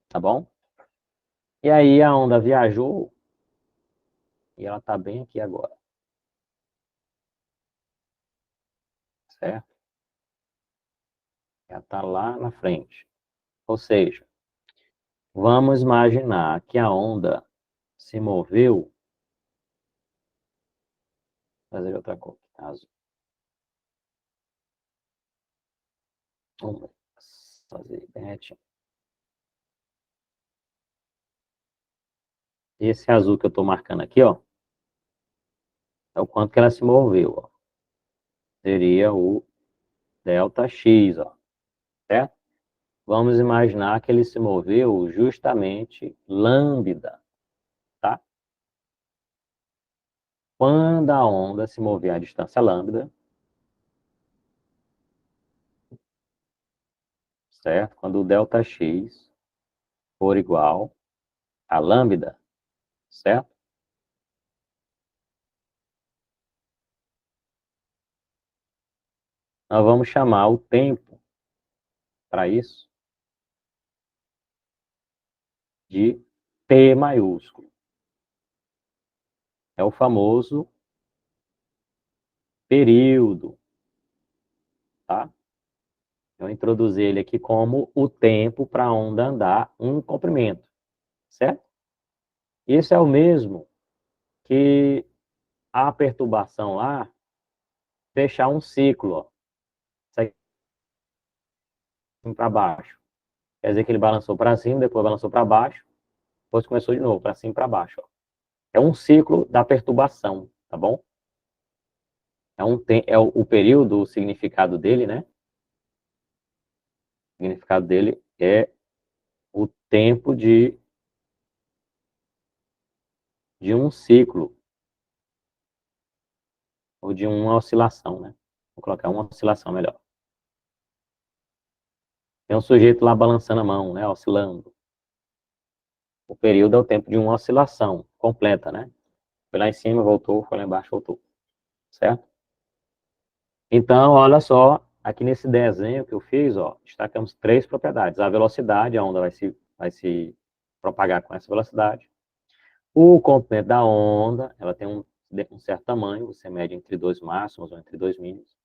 tá bom? E aí a onda viajou e ela tá bem aqui agora, certo? Ela tá lá na frente. Ou seja, vamos imaginar que a onda se moveu. Vou fazer outra cor, azul. Vamos fazer bem retinho. Esse azul que eu estou marcando aqui, ó, é o quanto que ela se moveu, ó. Seria o delta x, ó, certo? Vamos imaginar que ele se moveu justamente lambda, tá? Quando a onda se mover à distância lambda, certo? Quando o delta x for igual a lambda, certo? Nós vamos chamar o tempo para isso de T maiúsculo. É o famoso período, tá? Eu introduzi ele aqui como o tempo para a onda andar um comprimento, certo? Esse é o mesmo que a perturbação lá fechar um ciclo, ó, para baixo. Quer dizer que ele balançou para cima, depois balançou para baixo, depois começou de novo, para cima e para baixo. Ó. É um ciclo da perturbação, tá bom? É o período, o significado dele, né? O significado dele é o tempo de um ciclo. ou de uma oscilação, né? Vou colocar uma oscilação melhor. Tem um sujeito lá balançando a mão, né? Oscilando. O período é o tempo de uma oscilação completa, né? Foi lá em cima, voltou, foi lá embaixo, voltou. Certo? Então, olha só, aqui nesse desenho que eu fiz, ó, destacamos 3 propriedades. A velocidade, a onda vai se propagar com essa velocidade. O comprimento da onda, ela tem um certo tamanho, você mede entre 2 máximos ou entre 2 mínimos.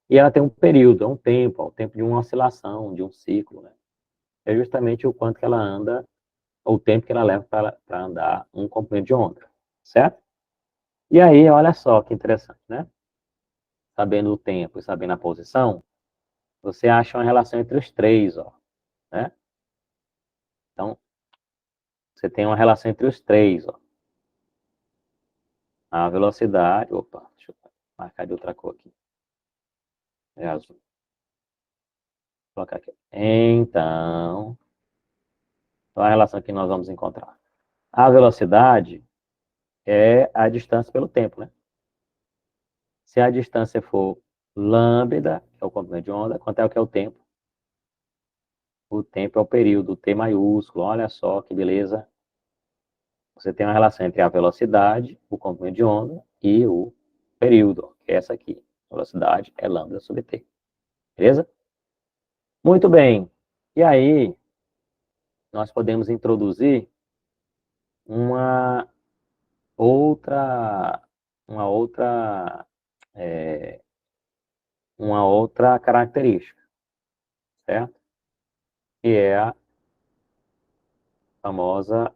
E ela tem um período, é um tempo, ó, o tempo de uma oscilação, de um ciclo, né? É justamente o quanto que ela anda, ou o tempo que ela leva para andar um comprimento de onda, certo? E aí, olha só que interessante, né? Sabendo o tempo e sabendo a posição, você acha uma relação entre os três, ó, né? Então, você tem uma relação entre os três, ó. A velocidade, opa, deixa eu marcar de outra cor aqui. É azul. Vou colocar aqui. Então, qual a relação que nós vamos encontrar? A velocidade é a distância pelo tempo, né? Se a distância for lambda, que é o comprimento de onda, quanto é o que é o tempo? O tempo é o período, o T maiúsculo, olha só que beleza. Você tem uma relação entre a velocidade, o comprimento de onda, e o período, que é essa aqui. A velocidade é lambda sobre T. Beleza? Muito bem. E aí, nós podemos introduzir uma outra, uma outra, é, uma outra característica, certo? Que é a famosa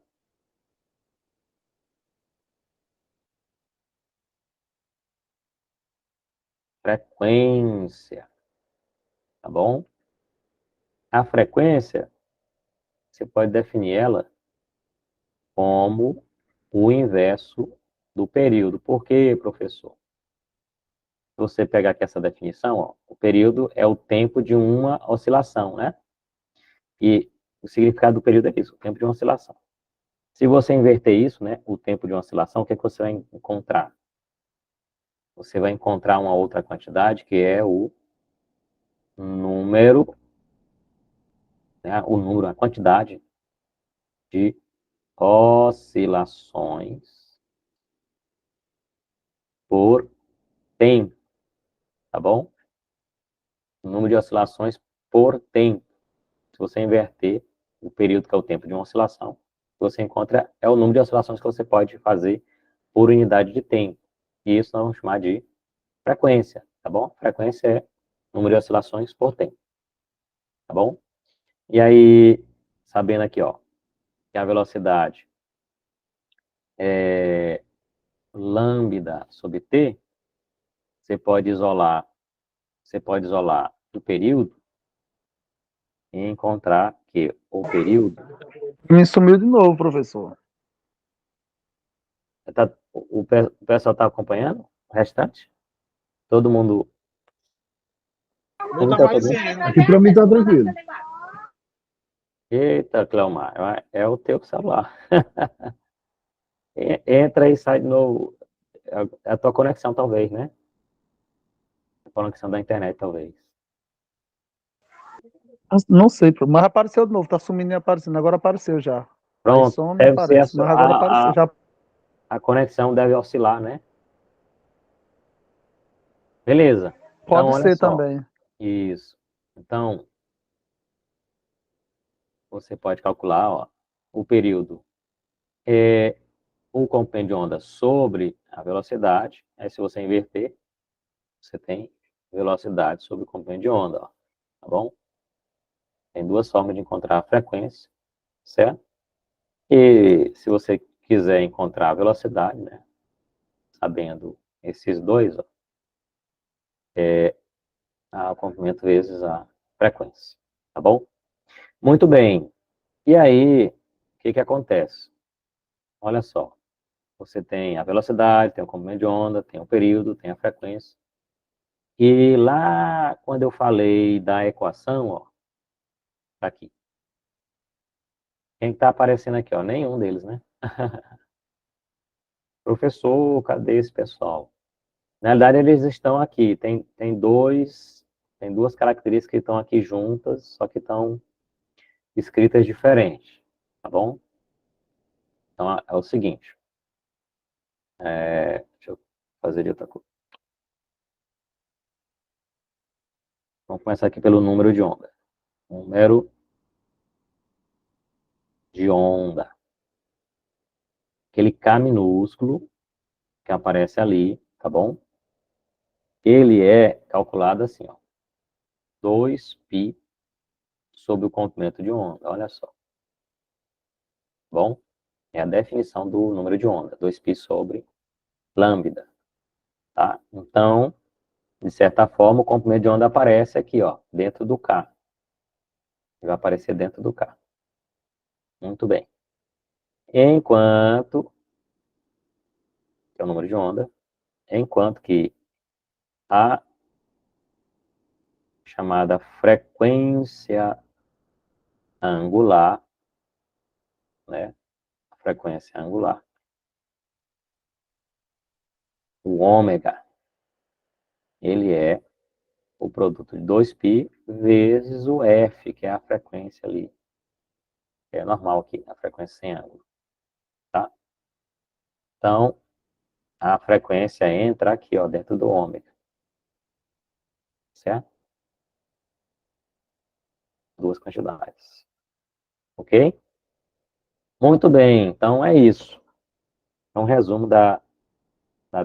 frequência, tá bom? A frequência, você pode definir ela como o inverso do período. Por quê, professor? Se você pegar aqui essa definição, ó, o período é o tempo de uma oscilação, né? E o significado do período é isso, o tempo de uma oscilação. Se você inverter isso, né, o tempo de uma oscilação, o que é que você vai encontrar? Você vai encontrar uma outra quantidade, que é o número, né, a quantidade de oscilações por tempo, tá bom? O número de oscilações por tempo. Se você inverter o período, que é o tempo de uma oscilação, o que você encontra é o número de oscilações que você pode fazer por unidade de tempo. E isso nós vamos chamar de frequência, tá bom? Frequência é o número de oscilações por tempo, tá bom? E aí, sabendo aqui, ó, que a velocidade é lambda sobre t, você pode isolar o período e encontrar que o período... Me sumiu de novo, professor. O pessoal está acompanhando? O restante? Todo mundo... Não tá Tá todo mundo? aparecendo. Aqui pra mim tá tranquilo. Eita, Cleomar, é o teu celular. Entra e sai de novo. É a tua conexão, talvez, né? A conexão da internet, talvez. Não sei, mas apareceu de novo. Tá sumindo e aparecendo. Agora apareceu já. Aí Pronto, some e deve ser aparece. Mas agora apareceu. Já a conexão deve oscilar, né? Beleza. Então, pode olha ser só. também. Isso. Então, você pode calcular, ó, o período. O comprimento de onda sobre a velocidade. Aí, se você inverter, você tem velocidade sobre o comprimento de onda, ó, tá bom? Tem duas formas de encontrar a frequência, certo? E se você quiser encontrar a velocidade, né, sabendo esses dois, ó, o comprimento vezes a frequência, tá bom? Muito bem. E aí, o que que acontece? Olha só, você tem a velocidade, tem o comprimento de onda, tem o período, tem a frequência. E lá, quando eu falei da equação, ó, tá aqui. Quem está aparecendo aqui, ó? Nenhum deles, né? Professor, cadê esse pessoal? Na realidade, eles estão aqui. Tem duas características que estão aqui juntas, só que estão escritas diferentes, tá bom? Então, é o seguinte. Deixa eu fazer de outra coisa. Vamos começar aqui pelo número de onda. Número de onda. Aquele K minúsculo que aparece ali, tá bom? Ele é calculado assim, ó. 2π sobre o comprimento de onda, olha só. Tá bom? É a definição do número de onda, 2π sobre lambda, tá? Então, de certa forma, o comprimento de onda aparece aqui, ó, dentro do K. Vai aparecer dentro do K. Muito bem. Enquanto, que é o número de onda, enquanto que a chamada frequência angular, né? A frequência angular, o ômega, ele é o produto de 2π vezes o f, que é a frequência ali. É normal aqui, a frequência sem ângulo, tá? Então, a frequência entra aqui, ó, dentro do ômega. Certo? Duas quantidades. Ok? Muito bem, então é isso. É um resumo da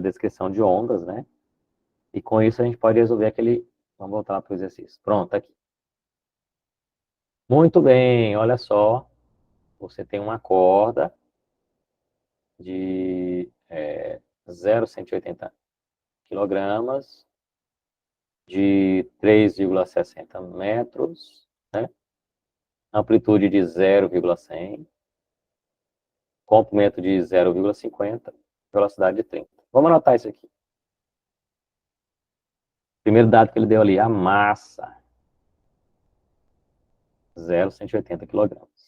descrição de ondas, né? E com isso a gente pode resolver aquele... Vamos voltar para o exercício. Pronto, aqui. Muito bem, olha só. Você tem uma corda de 0,180 quilogramas, de 3,60 metros, né? Amplitude de 0,100, comprimento de 0,50, velocidade de 30. Vamos anotar isso aqui. Primeiro dado que ele deu ali, a massa, 0,180 quilogramas.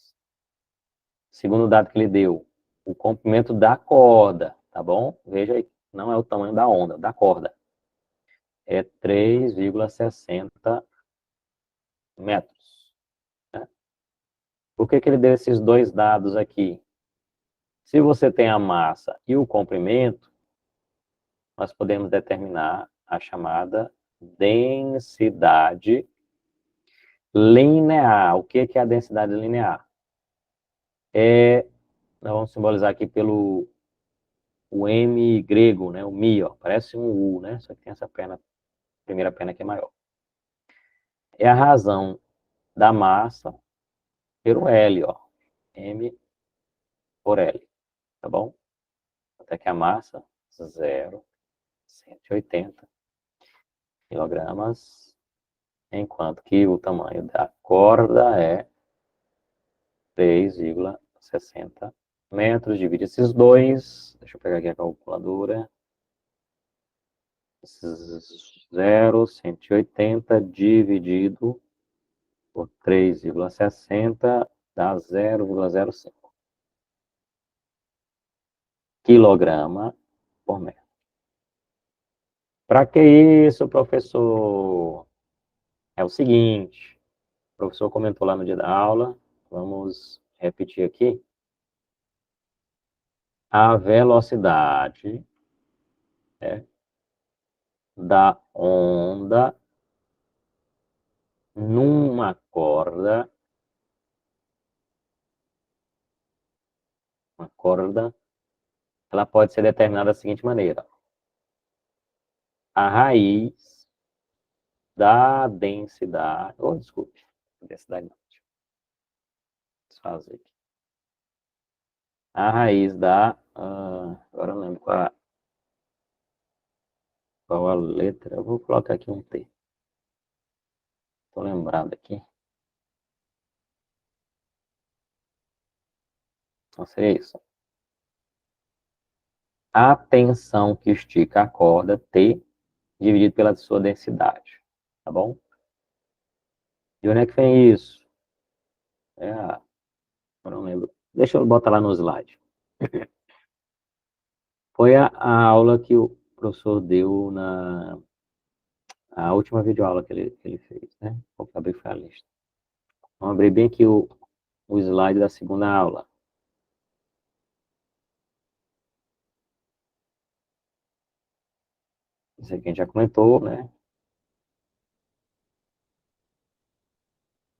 Segundo dado que ele deu, o comprimento da corda, tá bom? Veja aí, não é o tamanho da onda, da corda. É 3,60 metros. Né? Por que ele deu esses dois dados aqui? Se você tem a massa e o comprimento, nós podemos determinar a chamada densidade linear. O que é a densidade linear? Nós vamos simbolizar aqui pelo o M grego, né? O Mi, ó, parece um U, né? Só que tem essa perna, primeira perna que é maior. É a razão da massa pelo L, ó. M por L, tá bom? Até que a massa, 0,180 quilogramas, enquanto que o tamanho da corda é 3,60 metros. Divide esses dois. Deixa eu pegar aqui a calculadora. 0,180 dividido por 3,60 dá 0,05 quilograma por metro. Para que isso, professor? É o seguinte, o professor comentou lá no dia da aula, vamos repetir aqui. A velocidade da onda numa corda, uma corda, ela pode ser determinada da seguinte maneira. A raiz da densidade, desculpe, densidade não, deixa eu desfazer aqui. A raiz da, agora eu não lembro qual a letra, eu vou colocar aqui um T. Estou lembrado aqui. Então seria isso. A tensão que estica a corda, T, dividido pela sua densidade. Tá bom? De onde é que vem isso? Eu não lembro. Deixa eu botar lá no slide. Foi a aula que o professor deu a última videoaula que ele fez, né? Vou abrir a lista. Vamos abrir bem aqui o slide da segunda aula. Isso aqui a gente já comentou, né?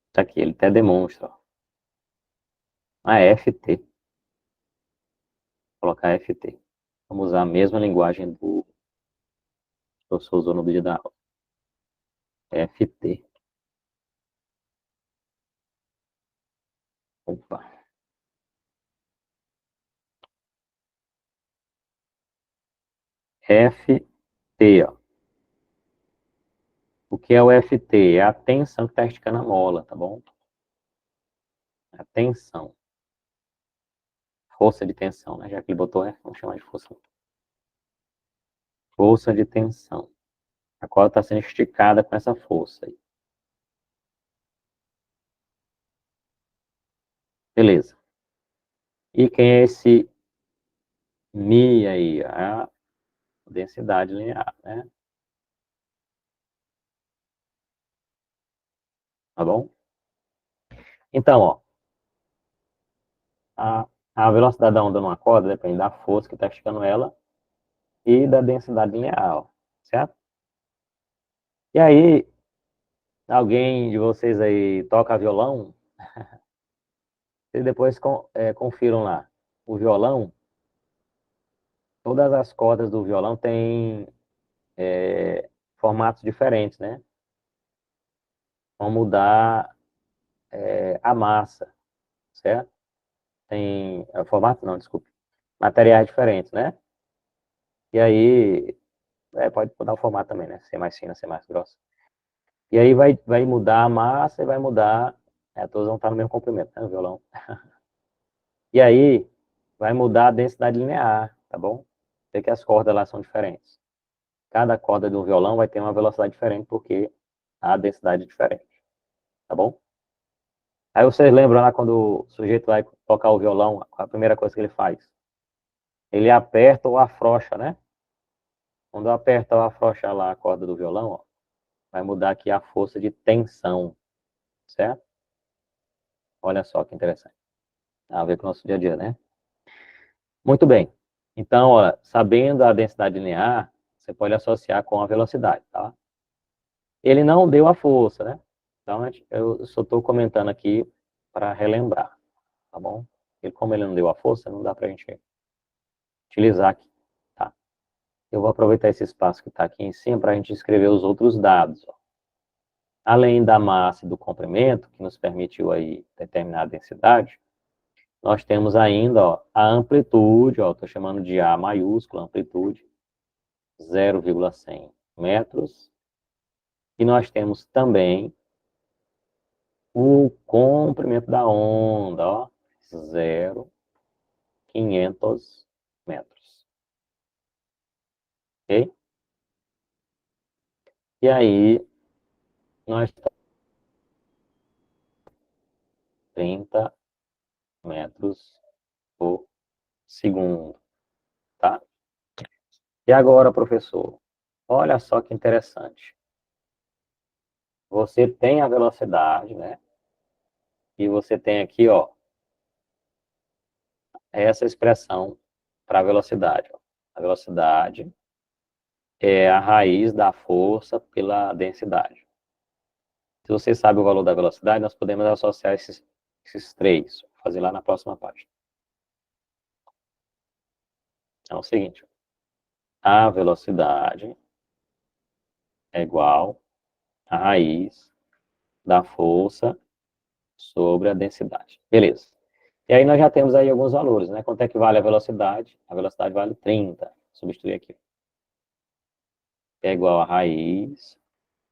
Isso aqui ele até demonstra, ó. A FT. Vou colocar FT. Vamos usar a mesma linguagem do professor usou no vídeo da aula. FT. Opa. FT, ó. O que é o FT? É a tensão que está esticando a mola, tá bom? A tensão. Força de tensão, né? Já que ele botou F, vamos chamar de força. Força de tensão. A corda está sendo esticada com essa força aí. Beleza. E quem é esse Mi aí? A densidade linear, né? Tá bom? Então, ó. A velocidade da onda numa corda depende da força que está esticando ela e da densidade linear, ó, certo? E aí, alguém de vocês aí toca violão? Vocês depois confiram lá. O violão, todas as cordas do violão têm formatos diferentes, né? Vão mudar a massa, certo? Tem formato, não, desculpe. Materiais diferentes, né? E aí, pode mudar o formato também, né? Ser mais fina, ser mais grossa. E aí vai mudar a massa e vai mudar. Todos vão estar no mesmo comprimento, né? O violão. E aí vai mudar a densidade linear, tá bom? Vê que as cordas lá são diferentes. Cada corda do violão vai ter uma velocidade diferente porque a densidade é diferente, tá bom? Aí vocês lembram lá quando o sujeito vai tocar o violão, a primeira coisa que ele faz? Ele aperta ou afrouxa, né? Quando aperta ou afrouxa lá a corda do violão, ó, vai mudar aqui a força de tensão, certo? Olha só que interessante. Tem a ver com o nosso dia a dia, né? Muito bem. Então, ó, sabendo a densidade linear, você pode associar com a velocidade, tá? Ele não deu a força, né? Então, eu só estou comentando aqui para relembrar, tá bom? E como ele não deu a força, não dá para a gente utilizar aqui, tá? Eu vou aproveitar esse espaço que está aqui em cima para a gente escrever os outros dados, ó. Além da massa e do comprimento, que nos permitiu aí determinar a densidade, nós temos ainda, ó, a amplitude, ó, estou chamando de A maiúscula, amplitude, 0,100 metros. E nós temos também o comprimento da onda, ó, 0,500 metros. Ok? E aí, nós temos 30 metros por segundo, tá? E agora, professor, olha só que interessante. Você tem a velocidade, né? E você tem aqui, ó, essa expressão para a velocidade. Ó. A velocidade é a raiz da força pela densidade. Se você sabe o valor da velocidade, nós podemos associar esses três. Vou fazer lá na próxima página. É o seguinte. A velocidade é igual à raiz da força sobre a densidade. Beleza. E aí nós já temos aí alguns valores, né? Quanto é que vale a velocidade? A velocidade vale 30. Substituir aqui. É igual à raiz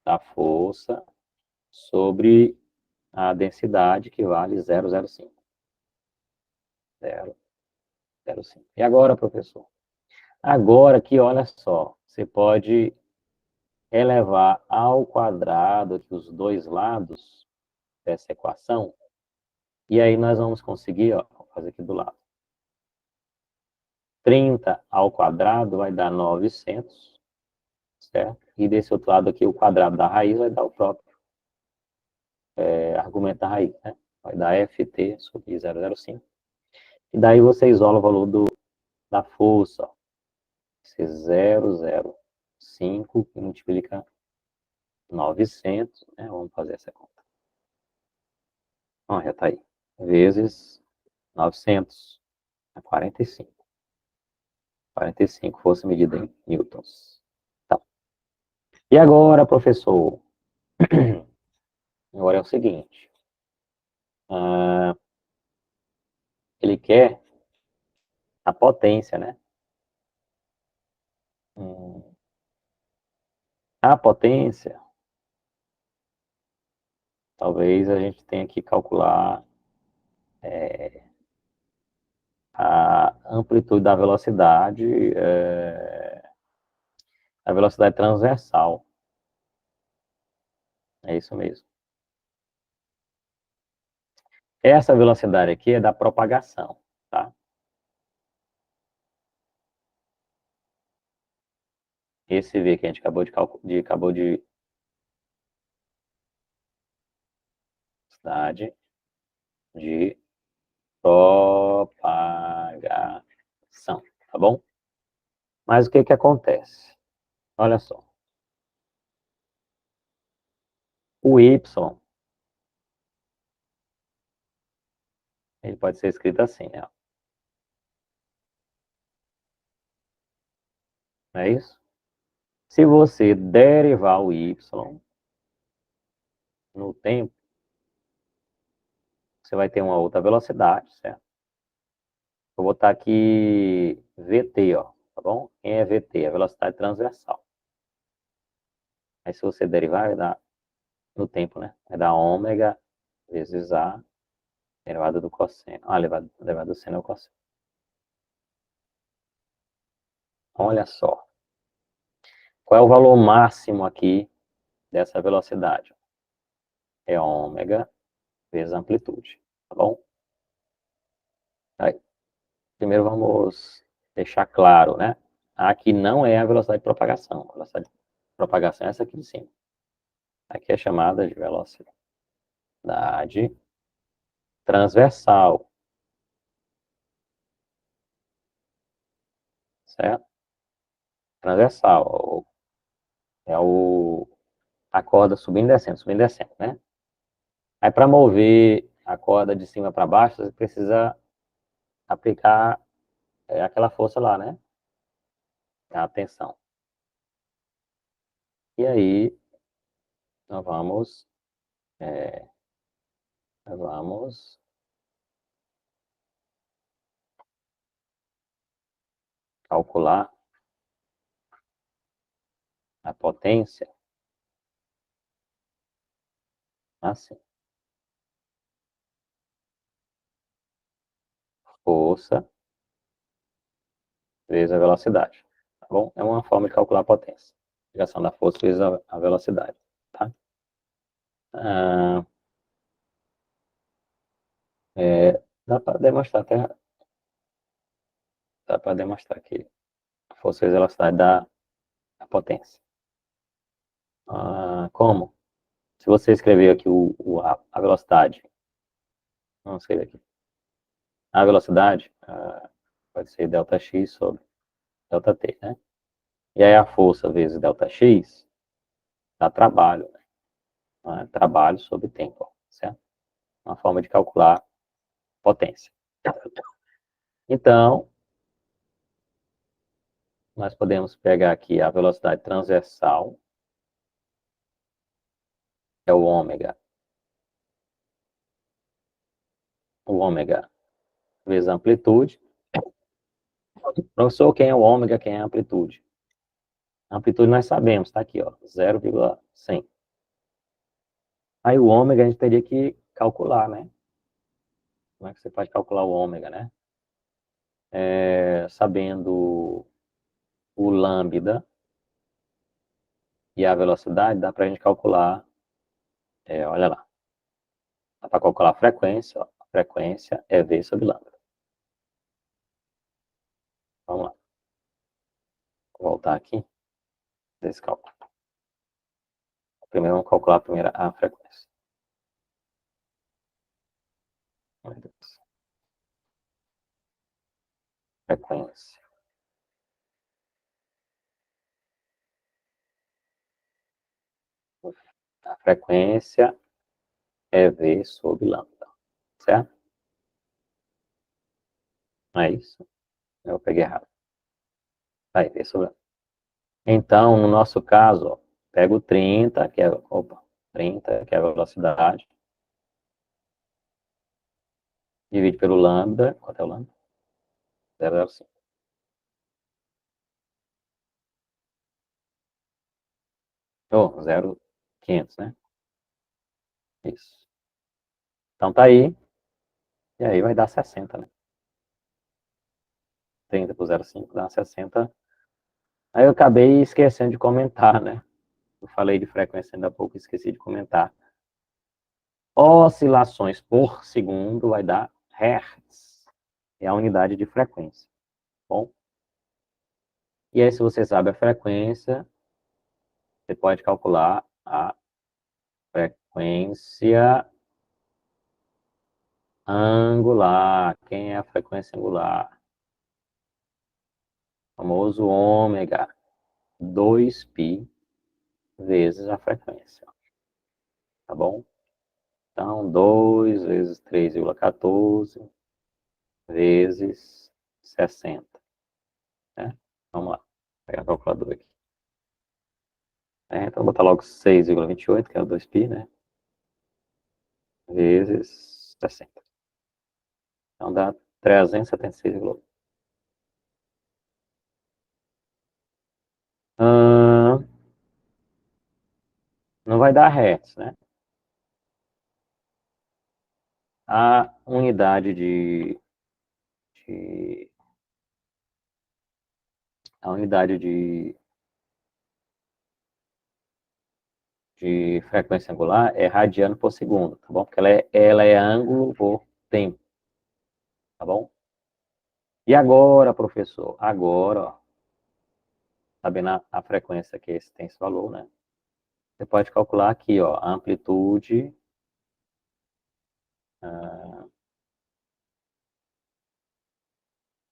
da força sobre a densidade, que vale 0,05. 0,05. E agora, professor? Agora que, olha só, você pode elevar ao quadrado aqui os dois lados dessa equação, e aí nós vamos conseguir, ó, vou fazer aqui do lado. 30 ao quadrado vai dar 900, certo? E desse outro lado aqui, o quadrado da raiz vai dar o próprio argumento da raiz, né? Vai dar ft sobre 0,05. E daí você isola o valor da força, ó. Esse 0,05 que multiplica 900, né? Vamos fazer essa conta. Ó, já está aí. Vezes 900, é 45. 45 força medida em newtons. Tá. E agora, professor? Agora é o seguinte. Ele quer a potência, né? A potência, talvez a gente tenha que calcular a amplitude da velocidade, a velocidade transversal. É isso mesmo. Essa velocidade aqui é da propagação, tá? Esse V que a gente acabou de velocidade de propagação, tá bom? Mas o que que acontece? Olha só. O Y, ele pode ser escrito assim, né? Não é isso? Se você derivar o Y no tempo, você vai ter uma outra velocidade, certo? Vou botar aqui VT, ó, tá bom? Quem é VT? A velocidade transversal. Aí se você derivar, vai dar no tempo, né? Vai dar ômega vezes A elevado do cosseno. Ah, elevado do seno ao cosseno. Olha só. Qual é o valor máximo aqui dessa velocidade? É ômega vezes a amplitude, tá bom? Aí, primeiro vamos deixar claro, né? Aqui não é a velocidade de propagação. A velocidade de propagação é essa aqui de cima. Aqui é chamada de velocidade transversal, certo? Transversal é a corda subindo e descendo, né? Aí para mover a corda de cima para baixo, você precisa aplicar aquela força lá, né? A tensão. E aí nós vamos calcular a potência assim. Força vezes a velocidade, tá bom? É uma forma de calcular a potência. Ligação da força vezes a velocidade, tá? Dá para demonstrar até, dá para demonstrar aqui a força vezes a velocidade da potência. Como? Se você escrever aqui a velocidade, vamos escrever aqui. A velocidade pode ser ΔX sobre ΔT, né? E aí a força vezes ΔX dá trabalho, né? Trabalho sobre tempo, certo? Uma forma de calcular potência. Então, nós podemos pegar aqui a velocidade transversal, que é o ômega. O ômega vezes a amplitude. Professor, quem é o ômega, quem é a amplitude? A amplitude nós sabemos, está aqui, ó, 0,100. Aí o ômega a gente teria que calcular, né? Como é que você pode calcular o ômega, né? Sabendo o lambda e a velocidade, dá para a gente calcular, olha lá, dá para calcular a frequência, ó. A frequência é V sobre lambda. Vamos lá. Vou voltar aqui. Desse cálculo. Primeiro vamos calcular primeiro a frequência. Meu Deus. Frequência. A frequência é V sobre lambda, certo? Não é isso? Eu peguei errado. Aí, V sobre lambda. Então, no nosso caso, ó, pego 30, que é, 30, que é a velocidade, divide pelo lambda. Quanto é o lambda? 0,05. Oh, 0,500, né? Isso. Então tá aí. E aí vai dar 60, né? 30 por 0,5 dá 60. Aí eu acabei esquecendo de comentar, né? Eu falei de frequência ainda há pouco, esqueci de comentar. Oscilações por segundo vai dar Hertz. É a unidade de frequência. Bom? E aí, se você sabe a frequência, você pode calcular a frequência angular. Quem é a frequência angular? O famoso ômega 2π vezes a frequência. Tá bom? Então, 2 vezes 3,14 vezes 60. Né? Vamos lá. Vou pegar a calculadora aqui. Então, vou botar logo 6,28, que é o 2π, né? Vezes 60. Então, dá 376,8. Não vai dar hertz, né? A unidade de a unidade de frequência angular é radiano por segundo, tá bom? Porque ela é ângulo por tempo, tá bom? E agora, professor? Agora, ó, sabendo a frequência que esse tem esse valor, né? Você pode calcular aqui, ó, a amplitude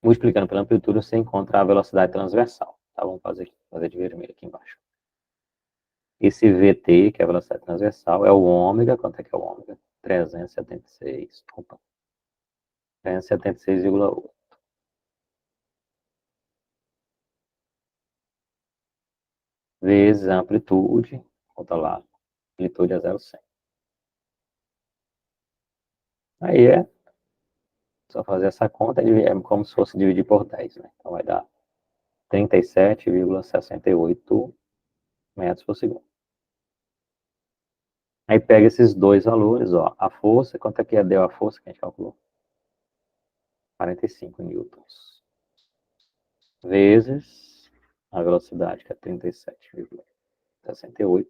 multiplicando pela amplitude, você encontra a velocidade transversal. Tá? Vamos fazer de vermelho aqui embaixo. Esse VT, que é a velocidade transversal, é o ômega. Quanto é que é o ômega? 376. Opa. 376,8. Vezes a amplitude. Conta lá. Amplitude é 0,100. Aí é só fazer essa conta, é como se fosse dividir por 10, né? Então vai dar 37,68 metros por segundo. Aí pega esses dois valores, ó. A força, quanto é que deu a força que a gente calculou? 45 newtons. Vezes a velocidade, que é 37,68.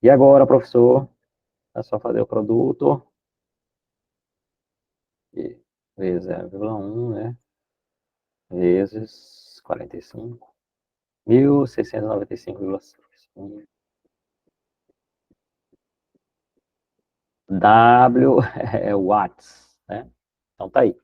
E agora, professor, é só fazer o produto. E vezes 0,1, né? Vezes 45. 1.695,6. W é watts, né? Então tá aí.